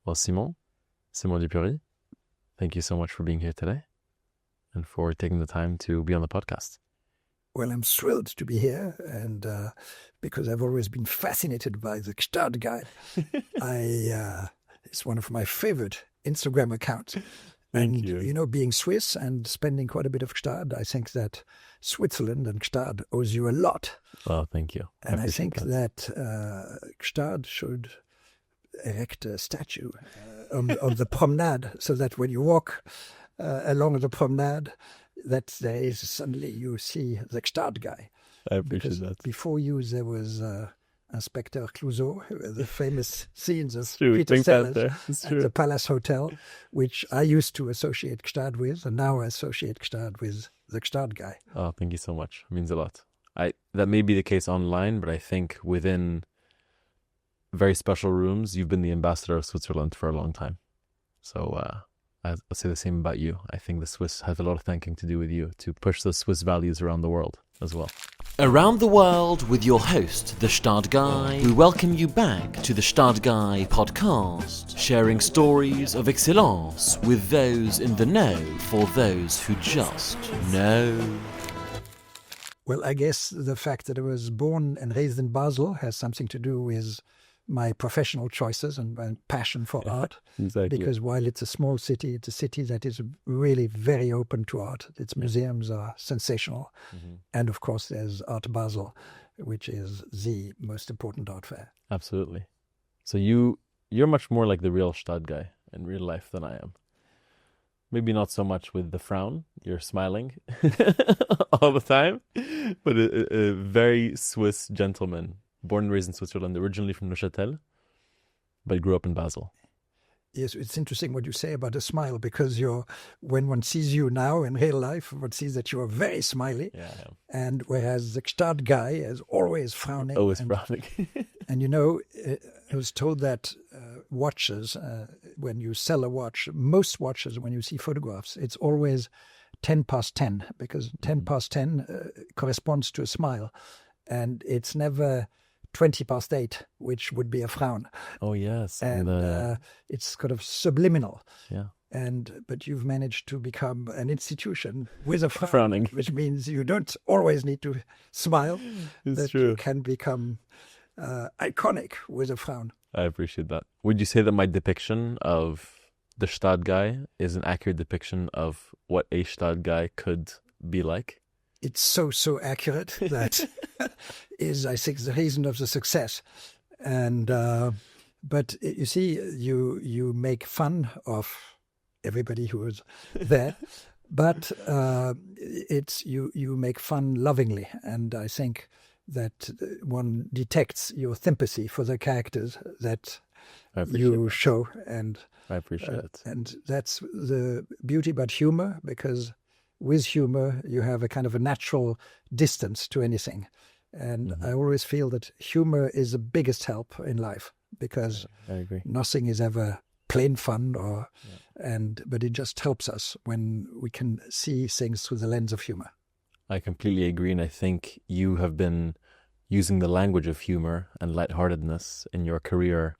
Well, Simon de Pury, thank you so much for being here today and for taking the time to be on the podcast. Well, I'm thrilled to be here, and because I've always been fascinated by the Gstaad Guy. It's one of my favorite Instagram accounts. Thank you. You know, being Swiss and spending quite a bit of Gstaad, I think that Switzerland and Gstaad owes you a lot. Well, thank you. And I think that Gstaad should erect a statue on the promenade, so that when you walk along the promenade, that there is suddenly you see the Gstaad Guy. I appreciate that. Before you, there was Inspector Clouseau, the famous scenes of True, Peter Sellers at the Palace Hotel, which I used to associate Gstaad with, and now I associate Gstaad with the Gstaad Guy. Oh, thank you so much. It means a lot. That may be the case online, but I think within very special rooms, you've been the ambassador of Switzerland for a long time. So I'll say the same about you. I think the Swiss have a lot of thanking to do with you to push those Swiss values around the world as well. Around the World with your host, the Gstaad Guy. We welcome you back to the Gstaad Guy podcast, sharing stories of excellence with those in the know for those who just know. Well, I guess the fact that I was born and raised in Basel has something to do with my professional choices and my passion for art. Exactly. Because while it's a small city, it's a city that is really very open to art. Its museums are sensational. Mm-hmm. And of course, there's Art Basel, which is the most important art fair. Absolutely. So you're much more like the real Gstaad Guy in real life than I am. Maybe not so much with the frown. You're smiling all the time. But a very Swiss gentleman. Born and raised in Switzerland, originally from Neuchâtel, but grew up in Basel. Yes, it's interesting what you say about a smile, because when one sees you now in real life, one sees that you are very smiley. Yeah, I am. And whereas the Gstaad Guy is always frowning. Always frowning. And you know, I was told that watches, when you sell a watch, most watches, when you see photographs, it's always 10 past 10, because 10 past 10 corresponds to a smile. And it's never 20 past 8, which would be a frown. Oh, yes. And it's kind of subliminal. Yeah. But you've managed to become an institution with a frown, frowning, which means you don't always need to smile. It's true. You can become iconic with a frown. I appreciate that. Would you say that my depiction of the Gstaad Guy is an accurate depiction of what a Gstaad Guy could be like? It's so accurate that is, I think, the reason of the success. And but you see, you make fun of everybody who is there, but it's you make fun lovingly, and I think that one detects your sympathy for the characters that you show, and I appreciate it. And that's the beauty about humor, because with humor, you have a kind of a natural distance to anything. And I always feel that humor is the biggest help in life, because I agree. Nothing is ever plain fun, but it just helps us when we can see things through the lens of humor. I completely agree, and I think you have been using the language of humor and lightheartedness in your career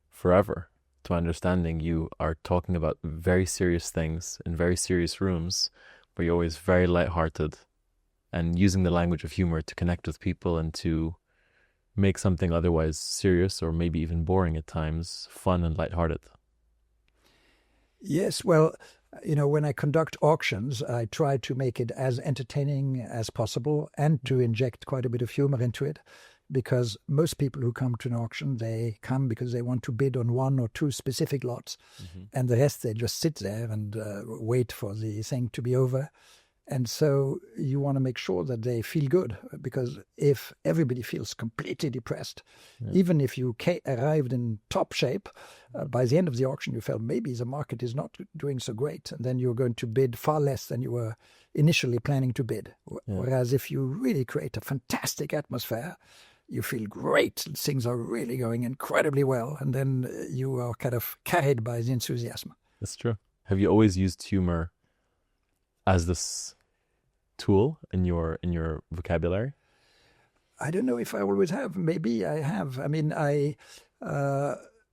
forever. To my understanding, you are talking about very serious things in very serious rooms, but you're always very lighthearted and using the language of humor to connect with people and to make something otherwise serious or maybe even boring at times fun and lighthearted. Yes, well, you know, when I conduct auctions, I try to make it as entertaining as possible and to inject quite a bit of humor into it, because most people who come to an auction, they come because they want to bid on one or two specific lots, and the rest they just sit there and wait for the thing to be over. And so you want to make sure that they feel good, because if everybody feels completely depressed, even if you arrived in top shape, by the end of the auction you felt maybe the market is not doing so great, and then you're going to bid far less than you were initially planning to bid. Whereas if you really create a fantastic atmosphere, you feel great, things are really going incredibly well, and then you are kind of carried by the enthusiasm. That's true. Have you always used humor as this tool in your vocabulary? I don't know if I always have. Maybe I have. I mean,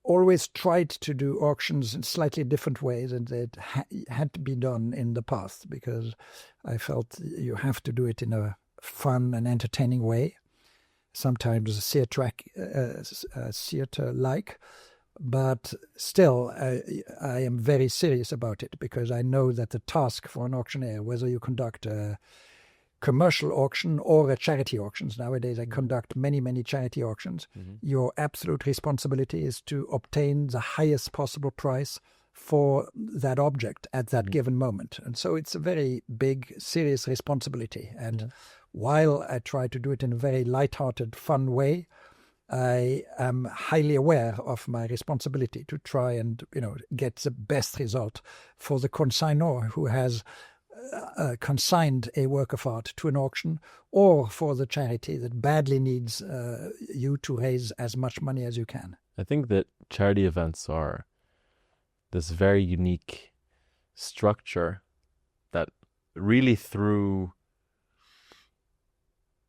always tried to do auctions in slightly different ways than it had to be done in the past, because I felt you have to do it in a fun and entertaining way, sometimes theatre-like, but still I am very serious about it, because I know that the task for an auctioneer, whether you conduct a commercial auction or a charity auctions. Nowadays, I conduct many charity auctions. Your absolute responsibility is to obtain the highest possible price for that object at that given moment. And so it's a very big, serious responsibility. And while I try to do it in a very light-hearted, fun way, I am highly aware of my responsibility to try and, get the best result for the consignor who has consigned a work of art to an auction, or for the charity that badly needs you to raise as much money as you can. I think that charity events are this very unique structure that really, through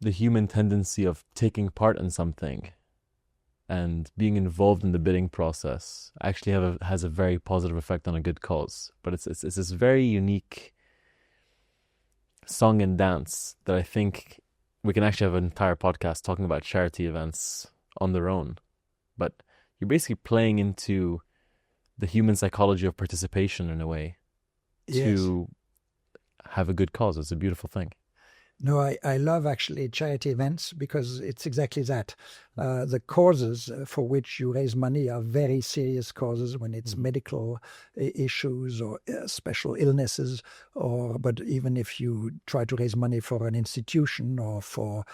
the human tendency of taking part in something and being involved in the bidding process, actually has a very positive effect on a good cause. But it's this very unique song and dance that I think we can actually have an entire podcast talking about charity events on their own. But you're basically playing into the human psychology of participation in a way to have a good cause. It's a beautiful thing. No, I love actually charity events, because it's exactly that. The causes for which you raise money are very serious causes, when it's medical issues or special illnesses, but even if you try to raise money for an institution or for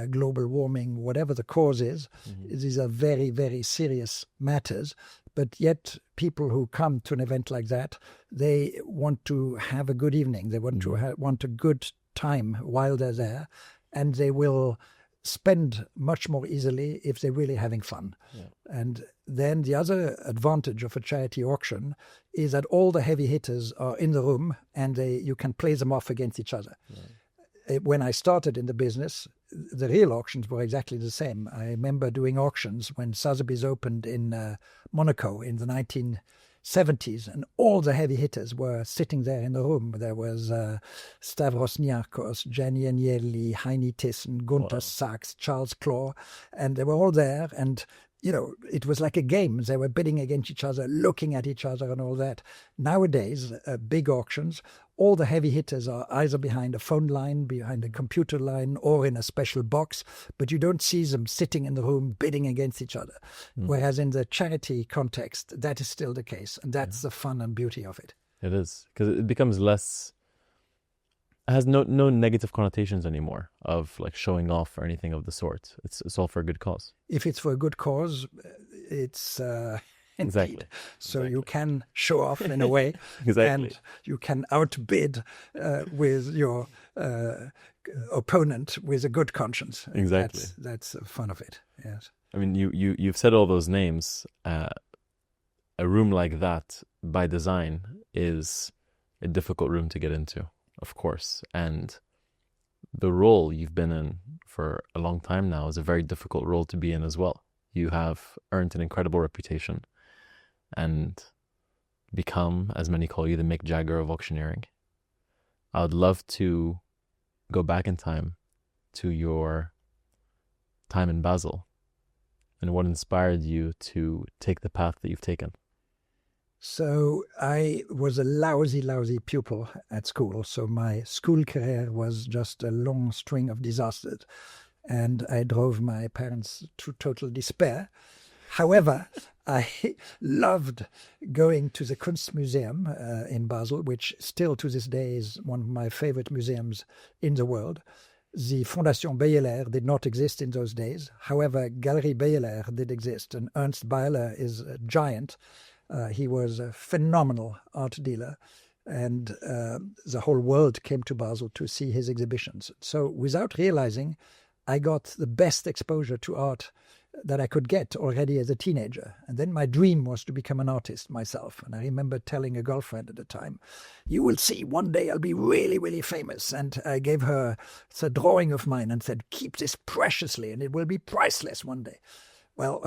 global warming, whatever the cause is, these are very, very serious matters. But yet people who come to an event like that, they want to have a good evening. They want to want a good time while they're there, and they will spend much more easily if they're really having fun. And then the other advantage of a charity auction is that all the heavy hitters are in the room, and you can play them off against each other. When I started in the business, the real auctions were exactly the same. I remember doing auctions when Sotheby's opened in Monaco in the 1970s, and all the heavy hitters were sitting there in the room. There was Stavros Niarchos, Gianni Agnelli, Heine Thyssen, Gunther Sachs, Charles Claw, and they were all there. And it was like a game. They were bidding against each other, looking at each other and all that. Nowadays, big auctions, all the heavy hitters are either behind a phone line, behind a computer line, or in a special box, but you don't see them sitting in the room bidding against each other. Whereas in the charity context, that is still the case. And that's the fun and beauty of it. It is, because it becomes less... It has no negative connotations anymore of like showing off or anything of the sort. It's all for a good cause. If it's for a good cause, it's exactly. So you can show off in a way, and you can outbid with your opponent with a good conscience. Exactly. That's the fun of it. Yes. I mean, you've said all those names. A room like that, by design, is a difficult room to get into. Of course, and the role you've been in for a long time now is a very difficult role to be in as well. You have earned an incredible reputation and become, as many call you, the Mick Jagger of auctioneering. I would love to go back in time to your time in Basel and what inspired you to take the path that you've taken. So I was a lousy pupil at school. So my school career was just a long string of disasters, and I drove my parents to total despair. However, I loved going to the Kunstmuseum in Basel, which still to this day is one of my favorite museums in the world. The Fondation Beyeler did not exist in those days. However, Galerie Beyeler did exist, and Ernst Beyeler is a giant. He was a phenomenal art dealer, and the whole world came to Basel to see his exhibitions. So without realizing, I got the best exposure to art that I could get already as a teenager. And then my dream was to become an artist myself. And I remember telling a girlfriend at the time, you will see, one day I'll be really, really famous. And I gave her a drawing of mine and said, keep this preciously and it will be priceless one day. Well,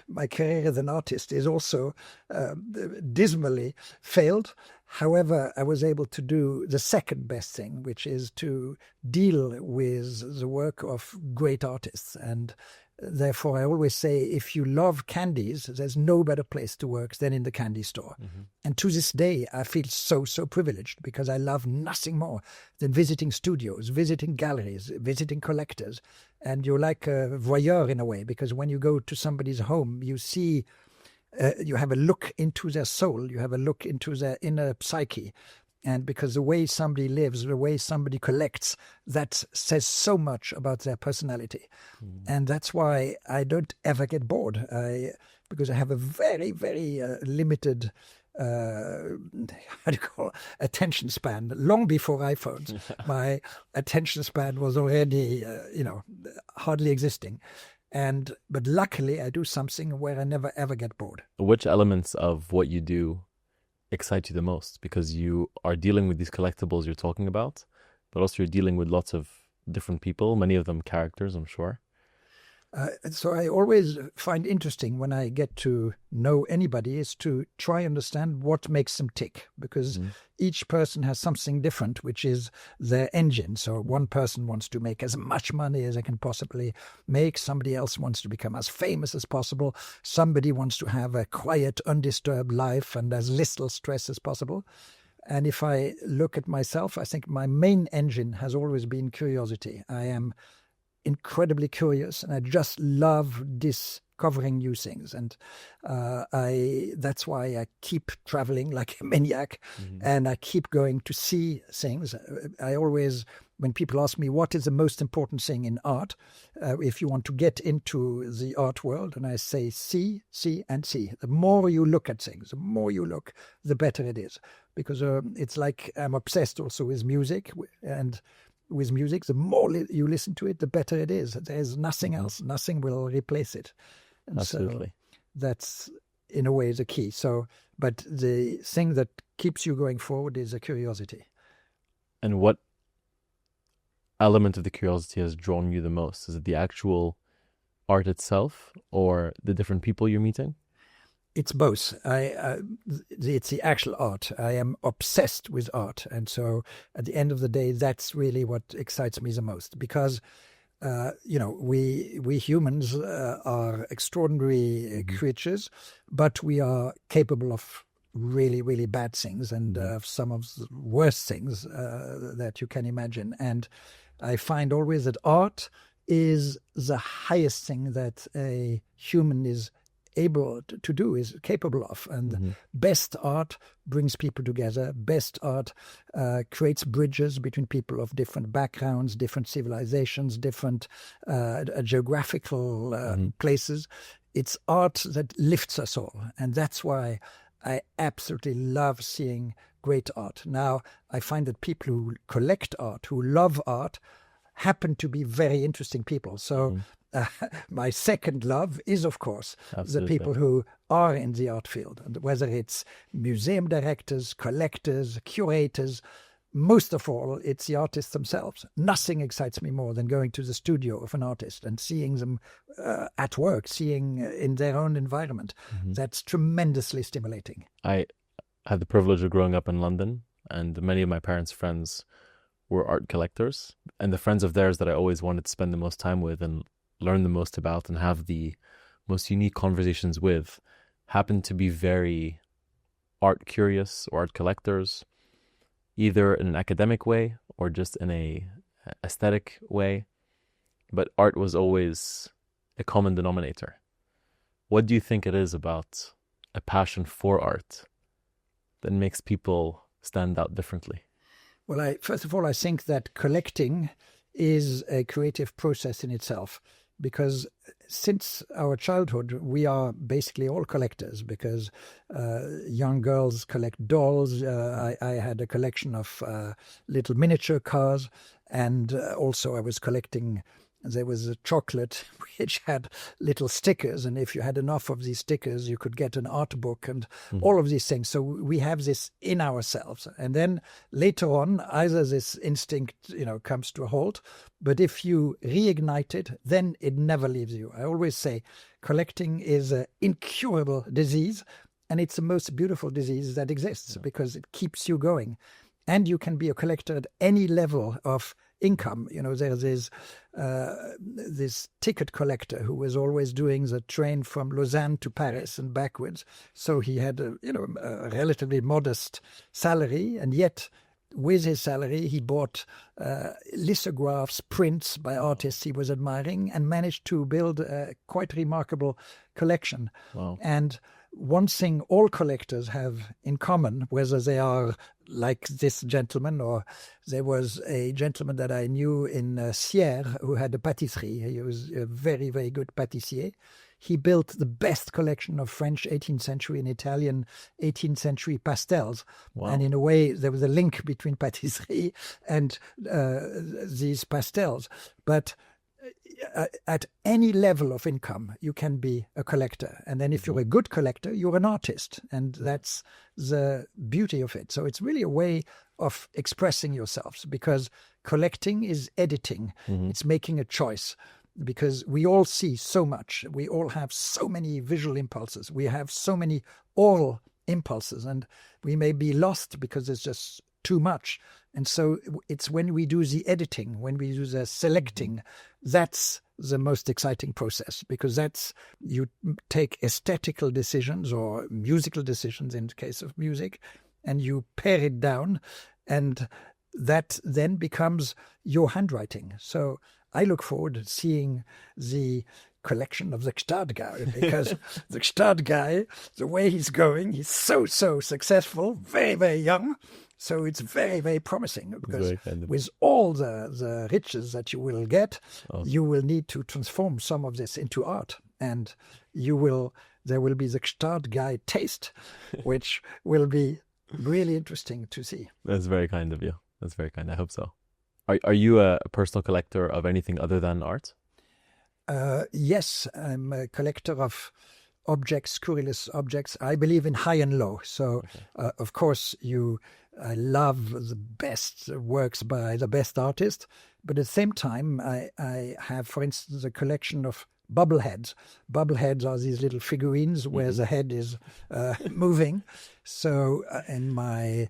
my career as an artist is also dismally failed. However, I was able to do the second best thing, which is to deal with the work of great artists. And therefore, I always say, if you love candies, there's no better place to work than in the candy store. Mm-hmm. And to this day, I feel so privileged, because I love nothing more than visiting studios, visiting galleries, visiting collectors. And you're like a voyeur in a way, because when you go to somebody's home, you see, you have a look into their soul, you have a look into their inner psyche. And because the way somebody lives, the way somebody collects, that says so much about their personality. Mm. And that's why I don't ever get bored, because I have a very, very limited attention span. Long before iPhones, my attention span was already, hardly existing. But luckily, I do something where I never ever get bored. Which elements of what you do excite you the most? Because you are dealing with these collectibles you're talking about, but also you're dealing with lots of different people, many of them characters, I'm sure. So I always find interesting when I get to know anybody is to try understand what makes them tick, because each person has something different, which is their engine. So one person wants to make as much money as they can possibly make. Somebody else wants to become as famous as possible. Somebody wants to have a quiet, undisturbed life and as little stress as possible. And if I look at myself, I think my main engine has always been curiosity. I am incredibly curious, and I just love discovering new things. And that's why I keep traveling like a maniac, and I keep going to see things. I always, when people ask me what is the most important thing in art, if you want to get into the art world, and I say see, and see. The more you look at things, the more you look, the better it is. Because it's like I'm obsessed also with music, and with music, the more you listen to it, the better it is. There's nothing else. Nothing will replace it. And absolutely. So that's, in a way, the key. So, but the thing that keeps you going forward is a curiosity. And what element of the curiosity has drawn you the most? Is it the actual art itself or the different people you're meeting? It's both. It's the actual art. I am obsessed with art. And so at the end of the day, that's really what excites me the most. Because, we humans are extraordinary creatures, but we are capable of really, really bad things and some of the worst things that you can imagine. And I find always that art is the highest thing that a human is able to do, is capable of. And best art brings people together. Best art creates bridges between people of different backgrounds, different civilizations, different geographical places. It's art that lifts us all. And that's why I absolutely love seeing great art. Now, I find that people who collect art, who love art, happen to be very interesting people. So my second love is, of course, the people who are in the art field, whether it's museum directors, collectors, curators. Most of all, it's the artists themselves. Nothing excites me more than going to the studio of an artist and seeing them at work, seeing in their own environment. That's tremendously stimulating. I had the privilege of growing up in London, and many of my parents' friends were art collectors, and the friends of theirs that I always wanted to spend the most time with and learn the most about and have the most unique conversations with happened to be very art curious or art collectors, either in an academic way or just in a aesthetic way. But art was always a common denominator. What do you think it is about a passion for art that makes people stand out differently? Well, first of all, I think that collecting is a creative process in itself. Because since our childhood, we are basically all collectors, because young girls collect dolls. I had a collection of little miniature cars, and also I was collecting there was a chocolate which had little stickers, and if you had enough of these stickers, you could get an art book and all of these things. So we have this in ourselves. And then later on, either this instinct, comes to a halt, but if you reignite it, then it never leaves you. I always say collecting is an incurable disease, and it's the most beautiful disease that exists because it keeps you going. And you can be a collector at any level of income. There's this ticket collector who was always doing the train from Lausanne to Paris and backwards. So he had a relatively modest salary, and yet with his salary he bought lithographs, prints by artists he was admiring, and managed to build a quite remarkable collection. Wow. And one thing all collectors have in common, whether they are like this gentleman, or there was a gentleman that I knew in Sierre who had a patisserie. He was a very, very good pâtissier. He built the best collection of French 18th century and Italian 18th century pastels. Wow. And in a way, there was a link between patisserie and these pastels. But at any level of income, you can be a collector. And then if you're a good collector, you're an artist. And that's the beauty of it. So it's really a way of expressing yourselves, because collecting is editing. It's making a choice, because we all see so much. We all have so many visual impulses. We have so many oral impulses, and we may be lost because there's just too much. And so it's when we do the editing, when we do the selecting, that's the most exciting process, because that's, you take aesthetical decisions or musical decisions in the case of music, and you pare it down, and that then becomes your handwriting. So I look forward to seeing the collection of the Gstaad Guy, because the Gstaad Guy, the way he's going, he's so successful, very, very young. So it's very, very promising, because with all the riches that you will get, you will need to transform some of this into art. And there will be the Gstaad Guy taste, which will be really interesting to see. That's very kind of you. That's very kind. I hope so. Are you a personal collector of anything other than art? Yes, I'm a collector of objects, scurrilous objects. I believe in high and low. So, of course, I love the best works by the best artists, but at the same time, I have, for instance, a collection of bubbleheads. Bubbleheads are these little figurines where the head is moving. So in my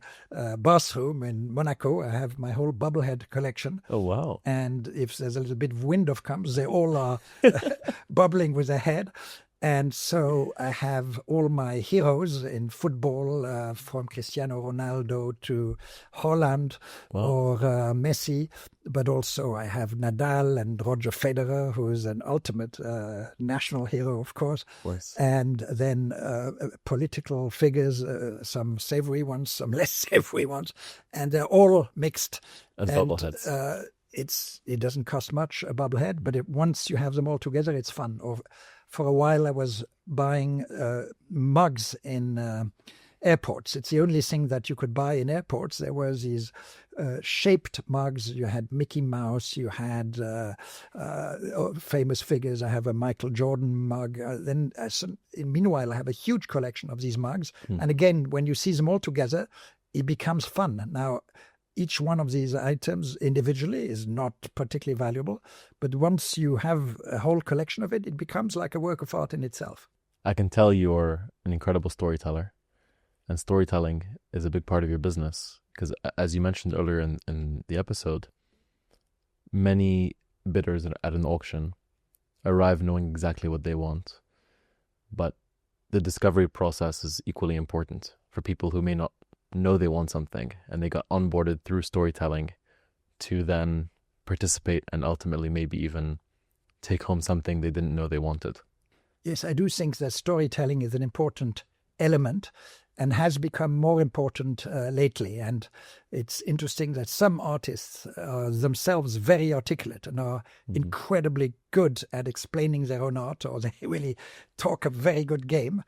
bathroom in Monaco, I have my whole bubblehead collection. Oh, wow. And if there's a little bit of wind of comes, they all are bubbling with their head. And so I have all my heroes in football, from Cristiano Ronaldo to Holland or Messi. But also I have Nadal and Roger Federer, who is an ultimate national hero, of course. And then political figures, some savory ones, some less savory ones. And they're all mixed. And bubbleheads. It doesn't cost much, a bubblehead, but once you have them all together, it's fun. For a while, I was buying mugs in airports. It's the only thing that you could buy in airports. There were these shaped mugs. You had Mickey Mouse. You had famous figures. I have a Michael Jordan mug. Meanwhile, I have a huge collection of these mugs. And again, when you see them all together, it becomes fun. Now, each one of these items individually is not particularly valuable, but once you have a whole collection of it, it becomes like a work of art in itself. I can tell you're an incredible storyteller, and storytelling is a big part of your business, because as you mentioned earlier in the episode, many bidders at an auction arrive knowing exactly what they want, but the discovery process is equally important for people who may not know they want something, and they got onboarded through storytelling to then participate and ultimately maybe even take home something they didn't know they wanted. Yes, I do think that storytelling is an important element and has become more important lately. And it's interesting that some artists are themselves very articulate and are incredibly good at explaining their own art, or they really talk a very good game,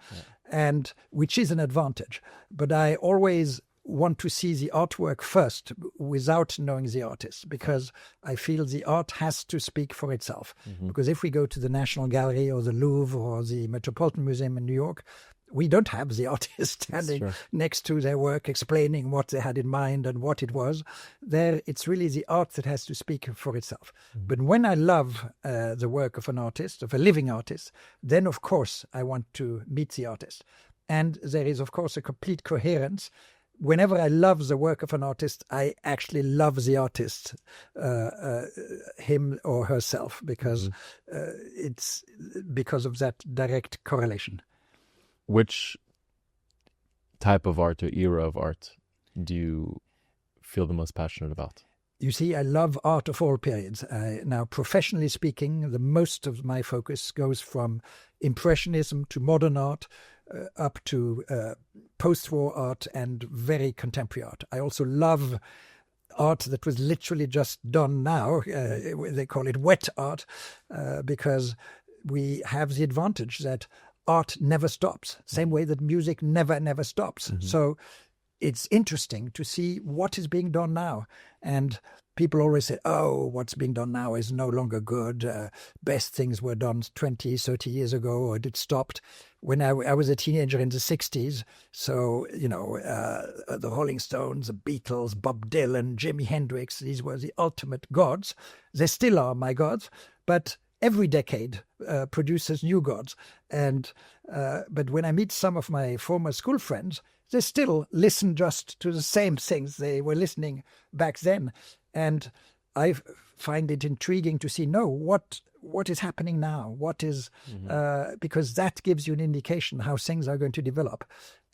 and which is an advantage. But I always want to see the artwork first without knowing the artist, because I feel the art has to speak for itself. Because if we go to the National Gallery or the Louvre or the Metropolitan Museum in New York, we don't have the artist standing next to their work explaining what they had in mind and what it was. There, it's really the art that has to speak for itself. But when I love the work of an artist, of a living artist, then of course I want to meet the artist. And there is of course a complete coherence. Whenever I love the work of an artist, I actually love the artist, him or herself, because it's because of that direct correlation. Which type of art or era of art do you feel the most passionate about? You see, I love art of all periods. Now, professionally speaking, the most of my focus goes from Impressionism to modern art, up to post-war art and very contemporary art. I also love art that was literally just done now. They call it wet art, because we have the advantage that art never stops, same way that music never stops. So it's interesting to see what is being done now. And people always say, oh, what's being done now is no longer good. Best things were done 20, 30 years ago, or it stopped. When I was a teenager in the 60s, so, the Rolling Stones, the Beatles, Bob Dylan, Jimi Hendrix, these were the ultimate gods. They still are my gods, but every decade produces new gods. And but when I meet some of my former school friends, they still listen just to the same things they were listening back then. And I find it intriguing to see, what is happening now? What is, because that gives you an indication how things are going to develop.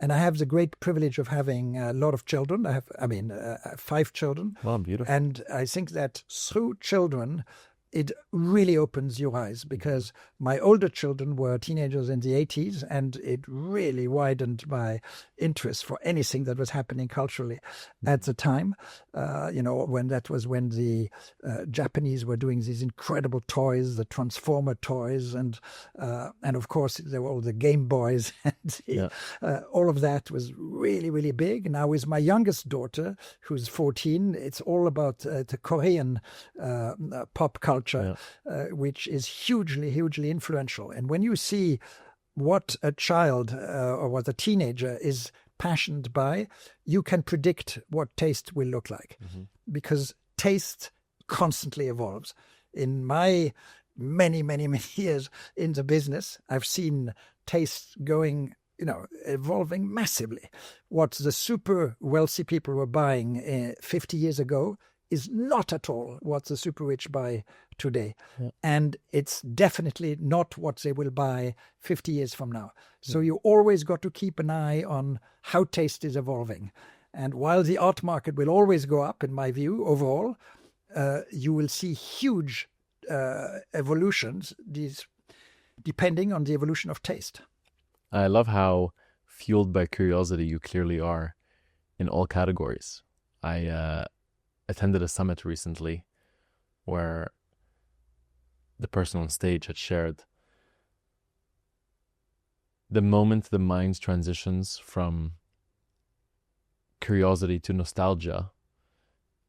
And I have the great privilege of having a lot of children. I have 5 children. Wow, beautiful. And I think that through children, it really opens your eyes, because my older children were teenagers in the 80s, and it really widened my interest for anything that was happening culturally at the time. When the Japanese were doing these incredible toys, the Transformer toys, and of course there were all the Game Boys, and all of that was really, really big. Now with my youngest daughter, who's 14, it's all about the Korean pop culture. Which is hugely influential. And when you see what a child or what a teenager is passionate by, you can predict what taste will look like, because taste constantly evolves. In my many years in the business, I've seen taste evolving massively. What the super wealthy people were buying 50 years ago is not at all what the super rich buy today. And it's definitely not what they will buy 50 years from now. So you always got to keep an eye on how taste is evolving. And while the art market will always go up, in my view, overall, you will see huge evolutions, depending on the evolution of taste. I love how fueled by curiosity you clearly are in all categories. I attended a summit recently where the person on stage had shared the moment the mind transitions from curiosity to nostalgia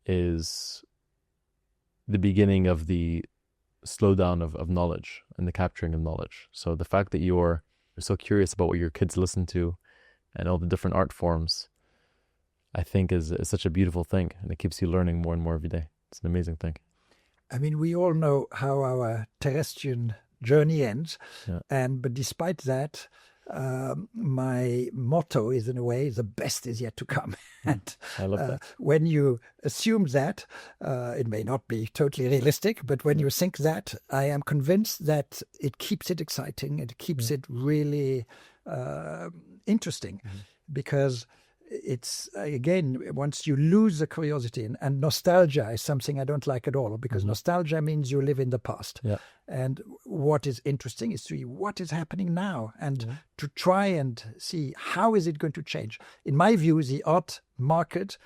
is the beginning of the slowdown of knowledge and the capturing of knowledge. So the fact that you're so curious about what your kids listen to and all the different art forms, I think is such a beautiful thing, and it keeps you learning more and more every day. It's an amazing thing. I mean, we all know how our terrestrian journey ends, but despite that, my motto is, in a way, the best is yet to come. And I love that. When you assume that, it may not be totally realistic, but when you think that, I am convinced that it keeps it exciting, it keeps it really interesting, because it's, again, once you lose the curiosity, and nostalgia is something I don't like at all, because nostalgia means you live in the past. And what is interesting is to see what is happening now, and to try and see how is it going to change. In my view, the art market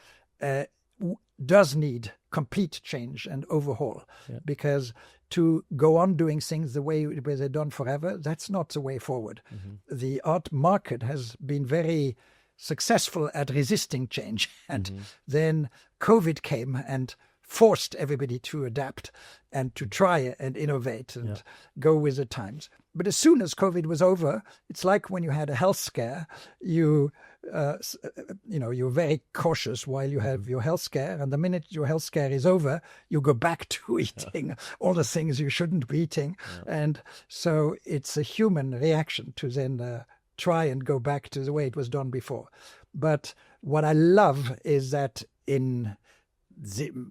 does need complete change and overhaul, because to go on doing things the way they're done forever, that's not the way forward. The art market has been very successful at resisting change. And then COVID came and forced everybody to adapt and to try and innovate and go with the times. But as soon as COVID was over, it's like when you had a health scare, you're very cautious while you have your health scare. And the minute your health scare is over, you go back to eating all the things you shouldn't be eating. And so it's a human reaction to then try and go back to the way it was done before. But what I love is that in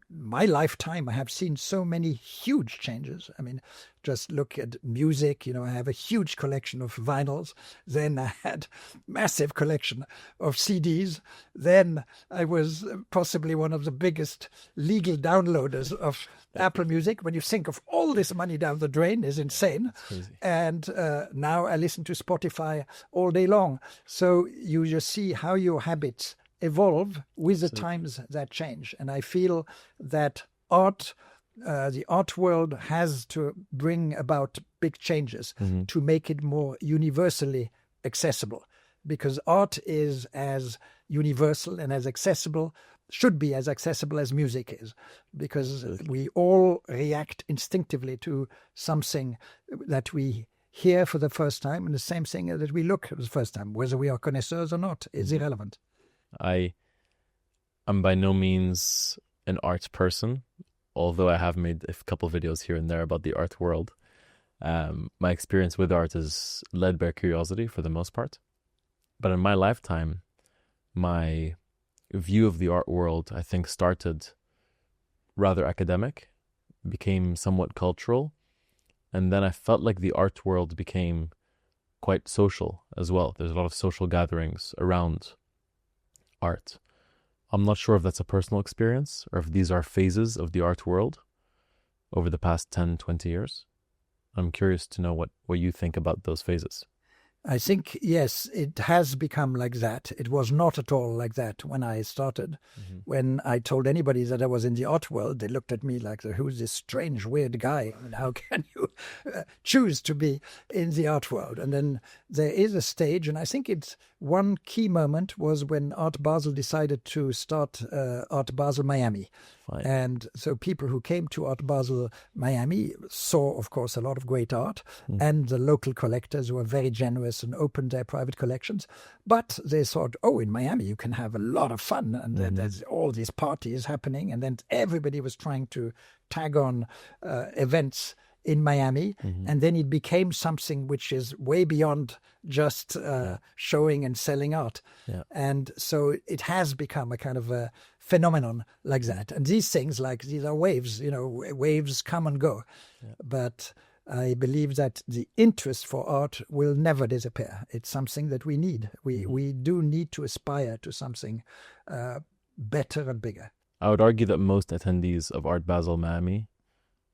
my lifetime, I have seen so many huge changes. I mean, just look at music. I have a huge collection of vinyls. Then I had massive collection of CDs. Then I was possibly one of the biggest legal downloaders of Apple Music. When you think of all this money down the drain, is insane. And now I listen to Spotify all day long. So you just see how your habits evolve with the times that change. And I feel that the art world has to bring about big changes to make it more universally accessible, because art is as universal and as accessible, should be as accessible as music is, because we all react instinctively to something that we hear for the first time, and the same thing that we look for the first time, whether we are connoisseurs or not, is irrelevant. I am by no means an art person, although I have made a couple videos here and there about the art world. My experience with art is led by curiosity for the most part. But in my lifetime, my view of the art world, I think, started rather academic, became somewhat cultural, and then I felt like the art world became quite social as well. There's a lot of social gatherings around art. I'm not sure if that's a personal experience or if these are phases of the art world over the past 10, 20 years. I'm curious to know what you think about those phases. I think, yes, it has become like that. It was not at all like that when I started. When I told anybody that I was in the art world, they looked at me like, who's this strange, weird guy? I mean, how can you choose to be in the art world? And then there is a stage, and I think it's one key moment was when Art Basel decided to start Art Basel Miami. Fine. And so people who came to Art Basel Miami saw, of course, a lot of great art, and the local collectors were very generous and opened their private collections. But they thought, in Miami you can have a lot of fun, and there's all these parties happening, and then everybody was trying to tag on events in Miami, and then it became something which is way beyond just showing and selling art. And so it has become a kind of a phenomenon like that. And these things, these are waves, waves come and go. But I believe that the interest for art will never disappear. It's something that we need. We do need to aspire to something better and bigger. I would argue that most attendees of Art Basel Miami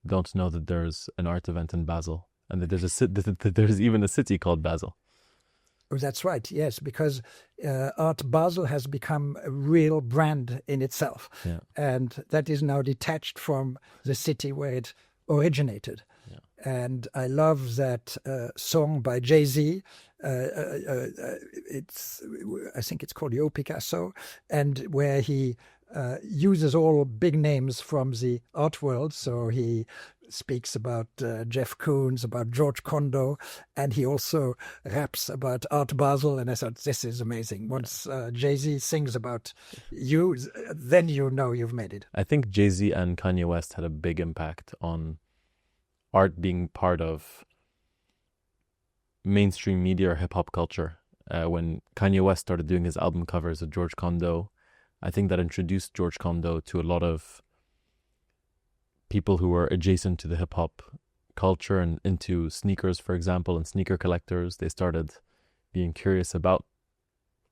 don't know that there's an art event in Basel, and that there's even a city called Basel. Oh, that's right, yes, because Art Basel has become a real brand in itself. And that is now detached from the city where it originated. And I love that song by Jay-Z. I think it's called Yo Picasso, and where he uses all big names from the art world. So he speaks about Jeff Koons, about George Condo, and he also raps about Art Basel. And I thought, this is amazing. Once Jay-Z sings about you, then you know you've made it. I think Jay-Z and Kanye West had a big impact on art being part of mainstream media or hip-hop culture. When Kanye West started doing his album covers of George Condo, I think that introduced George Condo to a lot of people who were adjacent to the hip-hop culture and into sneakers, for example, and sneaker collectors. They started being curious about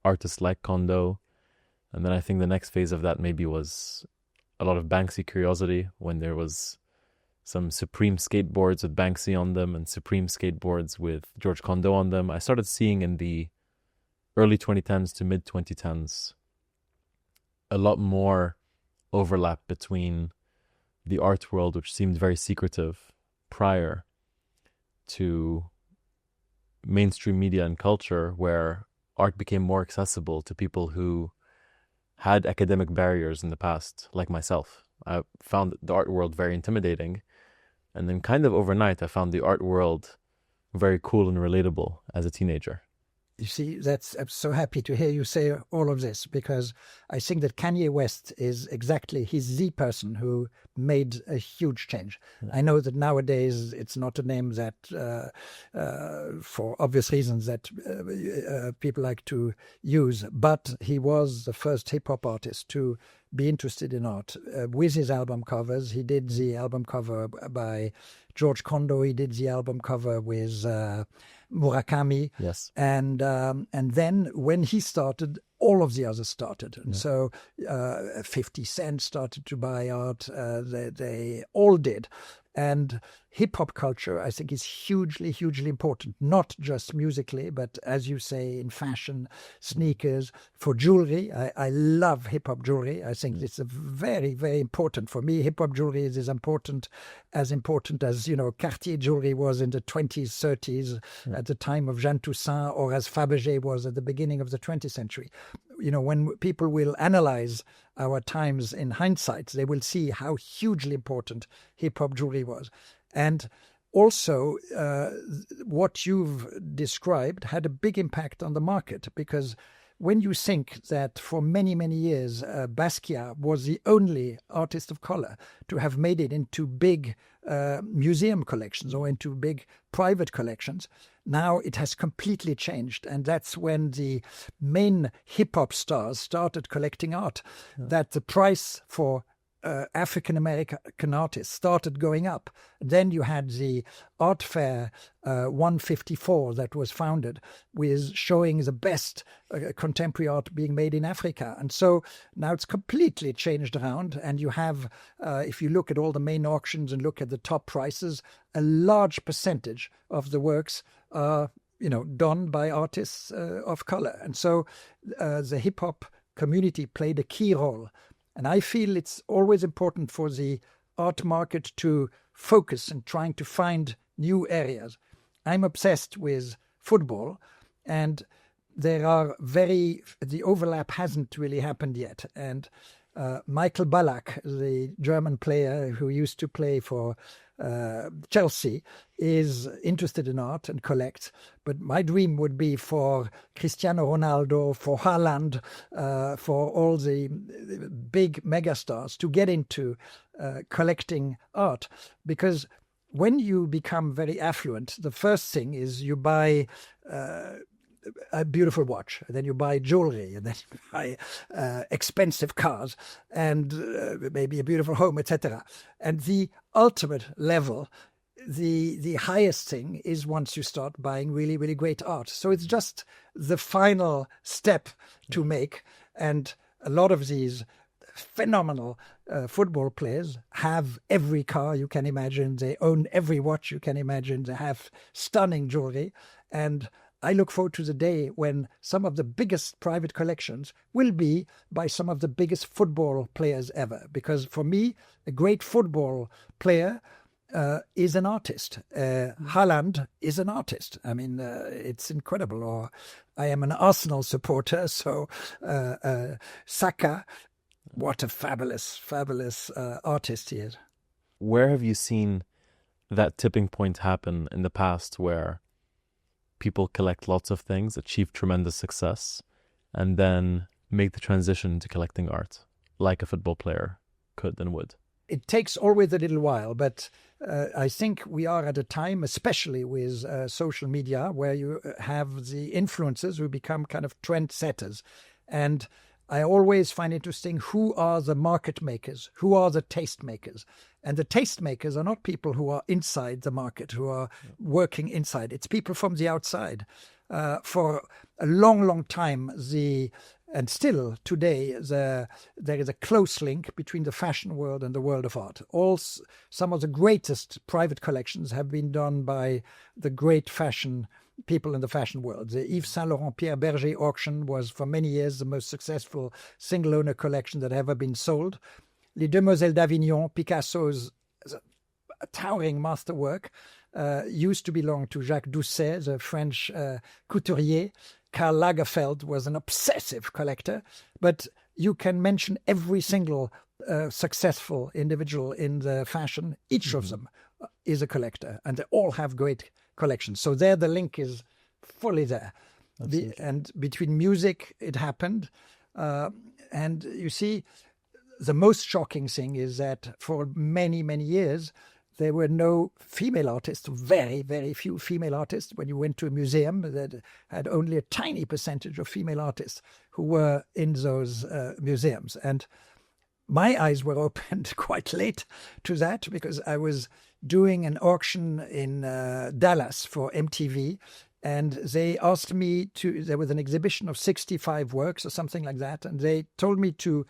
artists like Condo. And then I think the next phase of that maybe was a lot of Banksy curiosity, when there was some Supreme skateboards with Banksy on them and Supreme skateboards with George Condo on them. I started seeing in the early 2010s to mid 2010s a lot more overlap between the art world, which seemed very secretive prior to mainstream media and culture, where art became more accessible to people who had academic barriers in the past, like myself. I found the art world very intimidating. And then kind of overnight, I found the art world very cool and relatable as a teenager. You see, I'm so happy to hear you say all of this, because I think that Kanye West he's the person who made a huge change. Yeah. I know that nowadays it's not a name that, for obvious reasons, that people like to use, but he was the first hip-hop artist to be interested in art with his album covers. He did the album cover by George Kondo. He did the album cover with Murakami. Yes. And then when he started, all of the others started. And so 50 Cent started to buy art. They all did. And hip-hop culture, I think, is hugely, hugely important, not just musically, but as you say, in fashion, sneakers, for jewelry. I love hip-hop jewelry. I think it's a very, very important. For me, hip-hop jewelry is as important as, Cartier jewelry was in the 20s, 30s, at the time of Jeanne Toussaint, or as Fabergé was at the beginning of the 20th century. When people will analyze our times in hindsight, they will see how hugely important hip-hop jewelry was. And also, what you've described had a big impact on the market, because when you think that for many, many years, Basquiat was the only artist of color to have made it into big museum collections or into big private collections, now it has completely changed. And that's when the main hip-hop stars started collecting art, that the price for African-American artists started going up. Then you had the art fair 154 that was founded with showing the best contemporary art being made in Africa. And so now it's completely changed around. And you have, if you look at all the main auctions and look at the top prices, a large percentage of the works are, done by artists of color. And so the hip-hop community played a key role. And I feel it's always important for the art market to focus and trying to find new areas. I'm obsessed with football, and the overlap hasn't really happened yet. And Michael Ballack, the German player who used to play for Chelsea, is interested in art and collects. But my dream would be for Cristiano Ronaldo, for Haaland, for all the big megastars to get into collecting art. Because when you become very affluent, the first thing is you buy a beautiful watch, and then you buy jewelry, and then you buy expensive cars, and maybe a beautiful home, etc. And the ultimate level, the highest thing, is once you start buying really, really great art. So it's just the final step to make. And a lot of these phenomenal football players have every car you can imagine. They own every watch you can imagine. They have stunning jewelry. And I look forward to the day when some of the biggest private collections will be by some of the biggest football players ever. Because for me, a great football player is an artist. Haaland is an artist. I mean, it's incredible. Or I am an Arsenal supporter, so Saka, what a fabulous, fabulous artist he is. Where have you seen that tipping point happen in the past where people collect lots of things, achieve tremendous success, and then make the transition to collecting art, like a football player could and would? It takes always a little while, but I think we are at a time, especially with social media, where you have the influencers who become kind of trendsetters. And I always find interesting, who are the market makers? Who are the taste makers? And the taste makers are not people who are inside the market, who are working inside. It's people from the outside. For a long, long time, and still today, there is a close link between the fashion world and the world of art. Some of the greatest private collections have been done by the great fashion people in the fashion world. The Yves Saint Laurent Pierre Berger auction was for many years the most successful single-owner collection that ever been sold. Les Demoiselles d'Avignon, Picasso's towering masterwork, used to belong to Jacques Doucet, the French couturier, Karl Lagerfeld was an obsessive collector, but you can mention every single successful individual in the fashion. Each of them is a collector, and they all have great collections. So there the link is fully there. And between music, it happened. And you see, the most shocking thing is that for many, many years, there were no female artists, very, very few female artists. When you went to a museum that had only a tiny percentage of female artists who were in those museums. And my eyes were opened quite late to that, because I was doing an auction in Dallas for MTV. And they asked me to, there was an exhibition of 65 works or something like that. And they told me to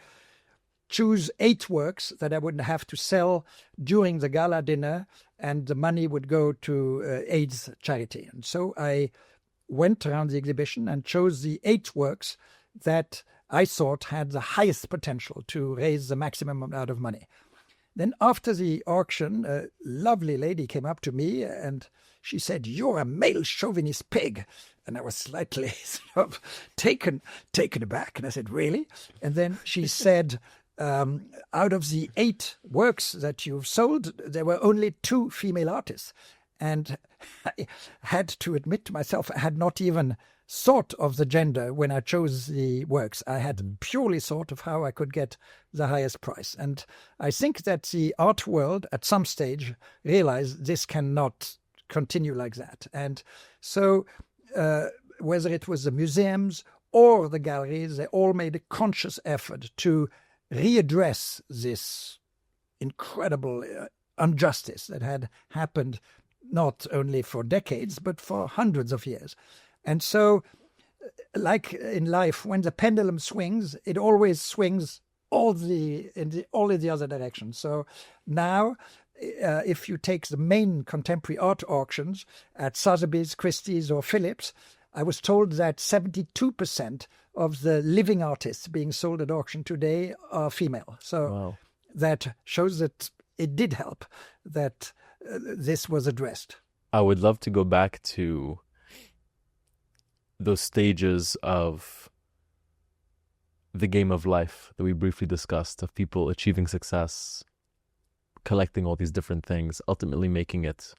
choose 8 works that I would have to sell during the gala dinner, and the money would go to AIDS charity. And so I went around the exhibition and chose the 8 works that I thought had the highest potential to raise the maximum amount of money. Then after the auction, a lovely lady came up to me and she said, "You're a male chauvinist pig." And I was slightly sort of taken aback. And I said, "Really?" And then she said, out of the 8 works that you've sold, there were only 2 female artists. And I had to admit to myself, I had not even thought of the gender when I chose the works. I had purely thought of how I could get the highest price. And I think that the art world at some stage realized this cannot continue like that. And so whether it was the museums or the galleries, they all made a conscious effort to readdress this incredible injustice that had happened not only for decades, but for hundreds of years. And so, like in life, when the pendulum swings, it always swings all in the other direction. So now, if you take the main contemporary art auctions at Sotheby's, Christie's or Phillips, I was told that 72% of the living artists being sold at auction today are female. So that shows that it did help that this was addressed. I would love to go back to those stages of the game of life that we briefly discussed, of people achieving success, collecting all these different things, ultimately making it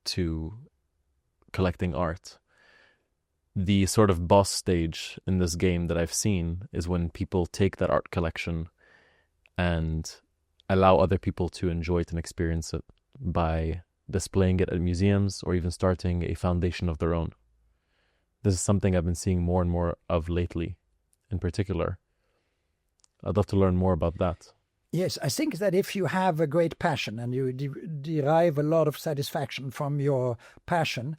to collecting art. The sort of boss stage in this game that I've seen is when people take that art collection and allow other people to enjoy it and experience it by displaying it at museums or even starting a foundation of their own. This is something I've been seeing more and more of lately, in particular. I'd love to learn more about that. Yes, I think that if you have a great passion and you derive a lot of satisfaction from your passion,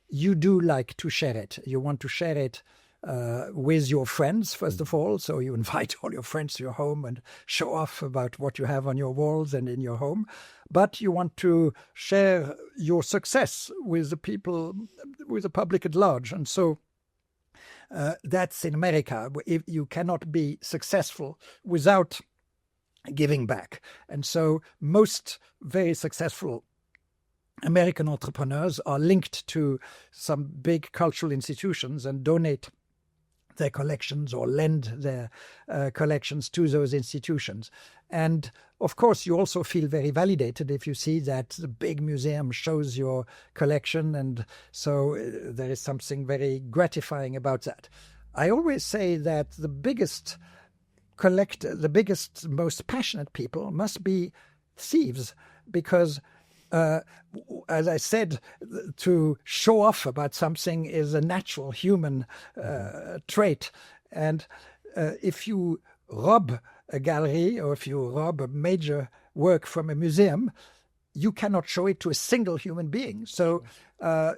you do like to share it. You want to share it with your friends, first of all. So you invite all your friends to your home and show off about what you have on your walls and in your home. But you want to share your success with the people, with the public at large. And so that's in America. If you cannot be successful without giving back. And so most very successful American entrepreneurs are linked to some big cultural institutions and donate their collections or lend their collections to those institutions. And of course, you also feel very validated if you see that the big museum shows your collection. And so there is something very gratifying about that. I always say that the biggest collector, the biggest, most passionate people must be thieves, because as I said, to show off about something is a natural human trait. And if you rob a gallery or if you rob a major work from a museum, you cannot show it to a single human being. So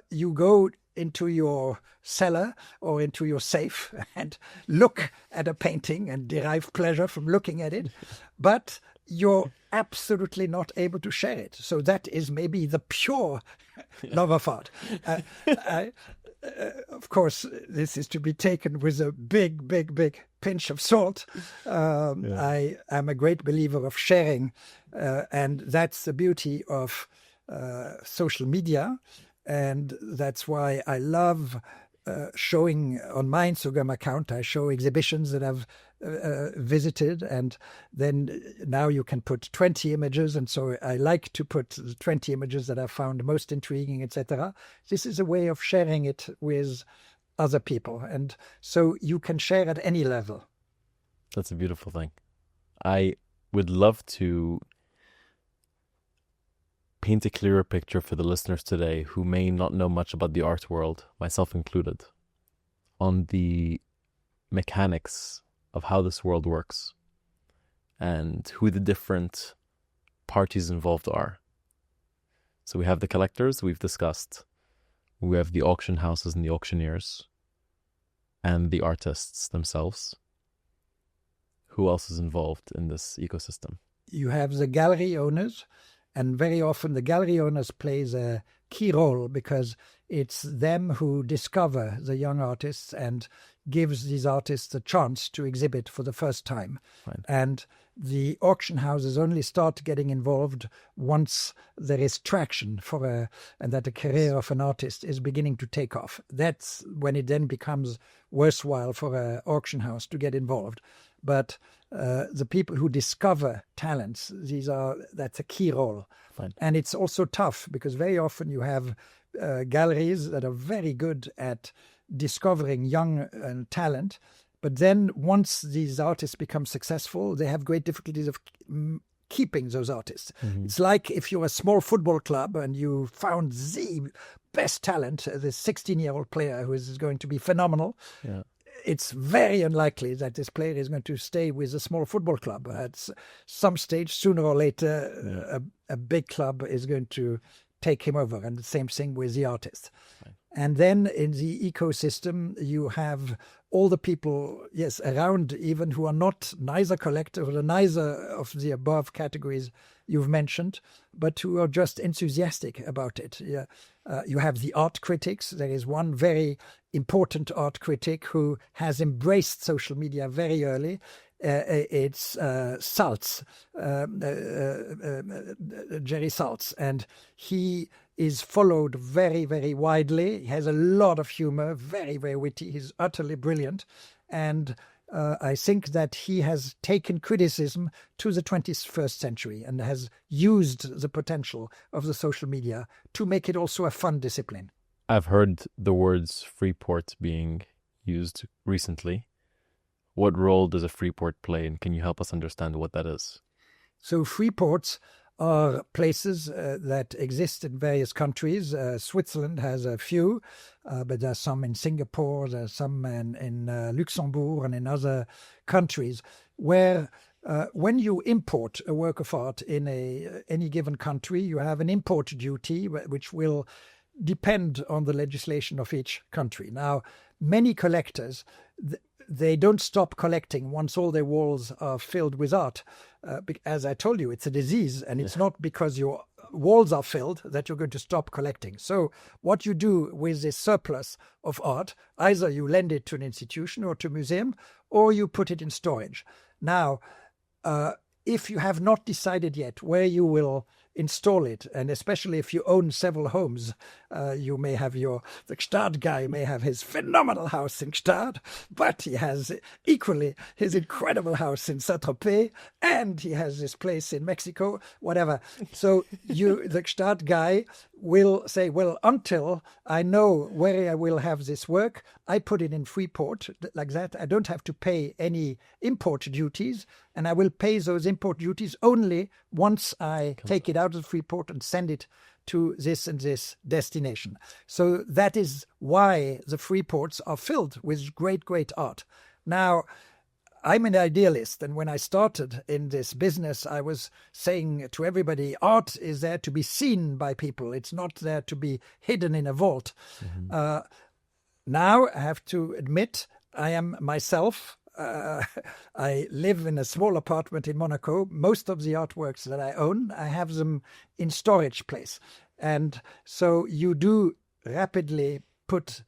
you go into your cellar or into your safe and look at a painting and derive pleasure from looking at it. But you're absolutely not able to share it. So that is maybe the pure love of art. Of course, this is to be taken with a big, big, big pinch of salt. I am a great believer of sharing, and that's the beauty of social media. And that's why I love showing on my Instagram account. I show exhibitions that I've visited, and then now you can put 20 images, and so I like to put the 20 images that I found most intriguing, etc. This is a way of sharing it with other people, and so you can share at any level. That's a beautiful thing. I would love to paint a clearer picture for the listeners today who may not know much about the art world, myself included, on the mechanics of how this world works and who the different parties involved are. So we have the collectors, we've discussed. We have the auction houses and the auctioneers and the artists themselves. Who else is involved in this ecosystem? You have the gallery owners, and very often the gallery owners plays a key role because it's them who discover the young artists and gives these artists a chance to exhibit for the first time. Right. And the auction houses only start getting involved once there is traction and that the career of an artist is beginning to take off. That's when it then becomes worthwhile for an auction house to get involved. But the people who discover talents, that's a key role. Fine. And it's also tough because very often you have galleries that are very good at discovering young talent. But then once these artists become successful, they have great difficulties of keeping those artists. Mm-hmm. It's like if you're a small football club and you found the best talent, this 16-year-old player who is going to be phenomenal. Yeah. It's very unlikely that this player is going to stay with a small football club. At some stage, sooner or later, a big club is going to take him over. And the same thing with the artist. Right. And then in the ecosystem, you have all the people, yes, around even who are neither collectors or neither of the above categories you've mentioned, but who are just enthusiastic about it. Yeah. You have the art critics. There is one very important art critic who has embraced social media very early. It's Saltz, Jerry Saltz, and he is followed very, very widely. He has a lot of humor, very, very witty. He's utterly brilliant. And I think that he has taken criticism to the 21st century and has used the potential of the social media to make it also a fun discipline. I've heard the words Freeport being used recently. What role does a Freeport play, and can you help us understand what that is? So Freeports are places that exist in various countries. Switzerland has a few, but there's some in Singapore, there's some in Luxembourg and in other countries where when you import a work of art in any given country, you have an import duty which will depend on the legislation of each country. Now, many collectors, they don't stop collecting once all their walls are filled with art. As I told you, it's a disease, and it's not because your walls are filled that you're going to stop collecting. So what you do with this surplus of art, either you lend it to an institution or to a museum, or you put it in storage. Now, if you have not decided yet where you will install it, and especially if you own several homes, you may have the Gstaad Guy may have his phenomenal house in Gstaad, but he has equally his incredible house in Saint-Tropez, and he has this place in Mexico, whatever. So the Gstaad Guy will say, well, until I know where I will have this work, I put it in Freeport like that. I don't have to pay any import duties, and I will pay those import duties only once I take it out of Freeport and send it to this and this destination. So that is why the Freeports are filled with great, great art. Now, I'm an idealist, and when I started in this business, I was saying to everybody, art is there to be seen by people. It's not there to be hidden in a vault. Mm-hmm. Now, I have to admit, I am myself. I live in a small apartment in Monaco. Most of the artworks that I own, I have them in storage place. And so you do rapidly put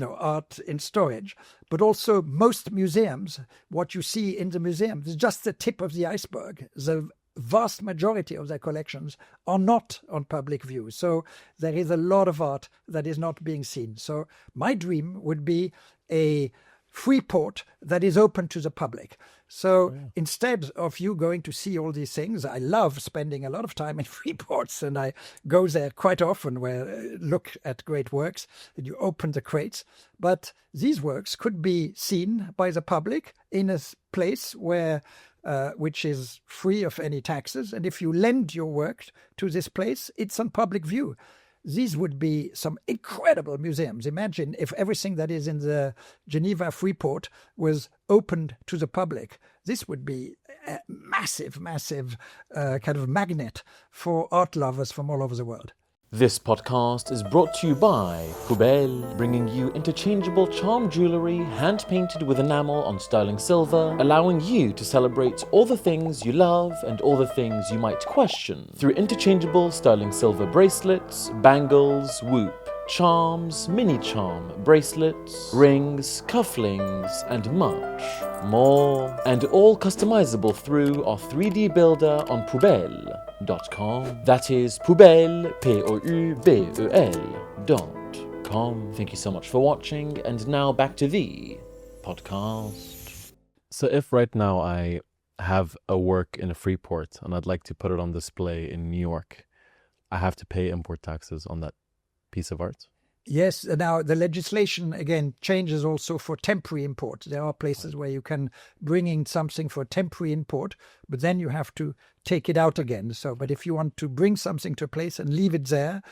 art in storage. But also most museums, what you see in the museum is just the tip of the iceberg. The vast majority of their collections are not on public view. So there is a lot of art that is not being seen. So my dream would be a Freeport that is open to the public. So instead of you going to see all these things, I love spending a lot of time in Freeports, and I go there quite often where look at great works and you open the crates. But these works could be seen by the public in a place where which is free of any taxes. And if you lend your work to this place, it's on public view. These would be some incredible museums. Imagine if everything that is in the Geneva Freeport was opened to the public. This would be a massive, massive kind of magnet for art lovers from all over the world. This podcast is brought to you by Poubelle, bringing you interchangeable charm jewellery hand-painted with enamel on sterling silver, allowing you to celebrate all the things you love and all the things you might question through interchangeable sterling silver bracelets, bangles, whoop, charms, mini charm, bracelets, rings, cufflinks, and much more. And all customizable through our 3D builder on Poubelle.com. That is Poubelle, Poubel.com. Thank you so much for watching, and now back to the podcast. So if right now I have a work in a Freeport and I'd like to put it on display in New York, I have to pay import taxes on that piece of art? Yes. Now, the legislation, again, changes also for temporary import. There are places where you can bring in something for temporary import, but then you have to take it out again. So, but if you want to bring something to a place and leave it there,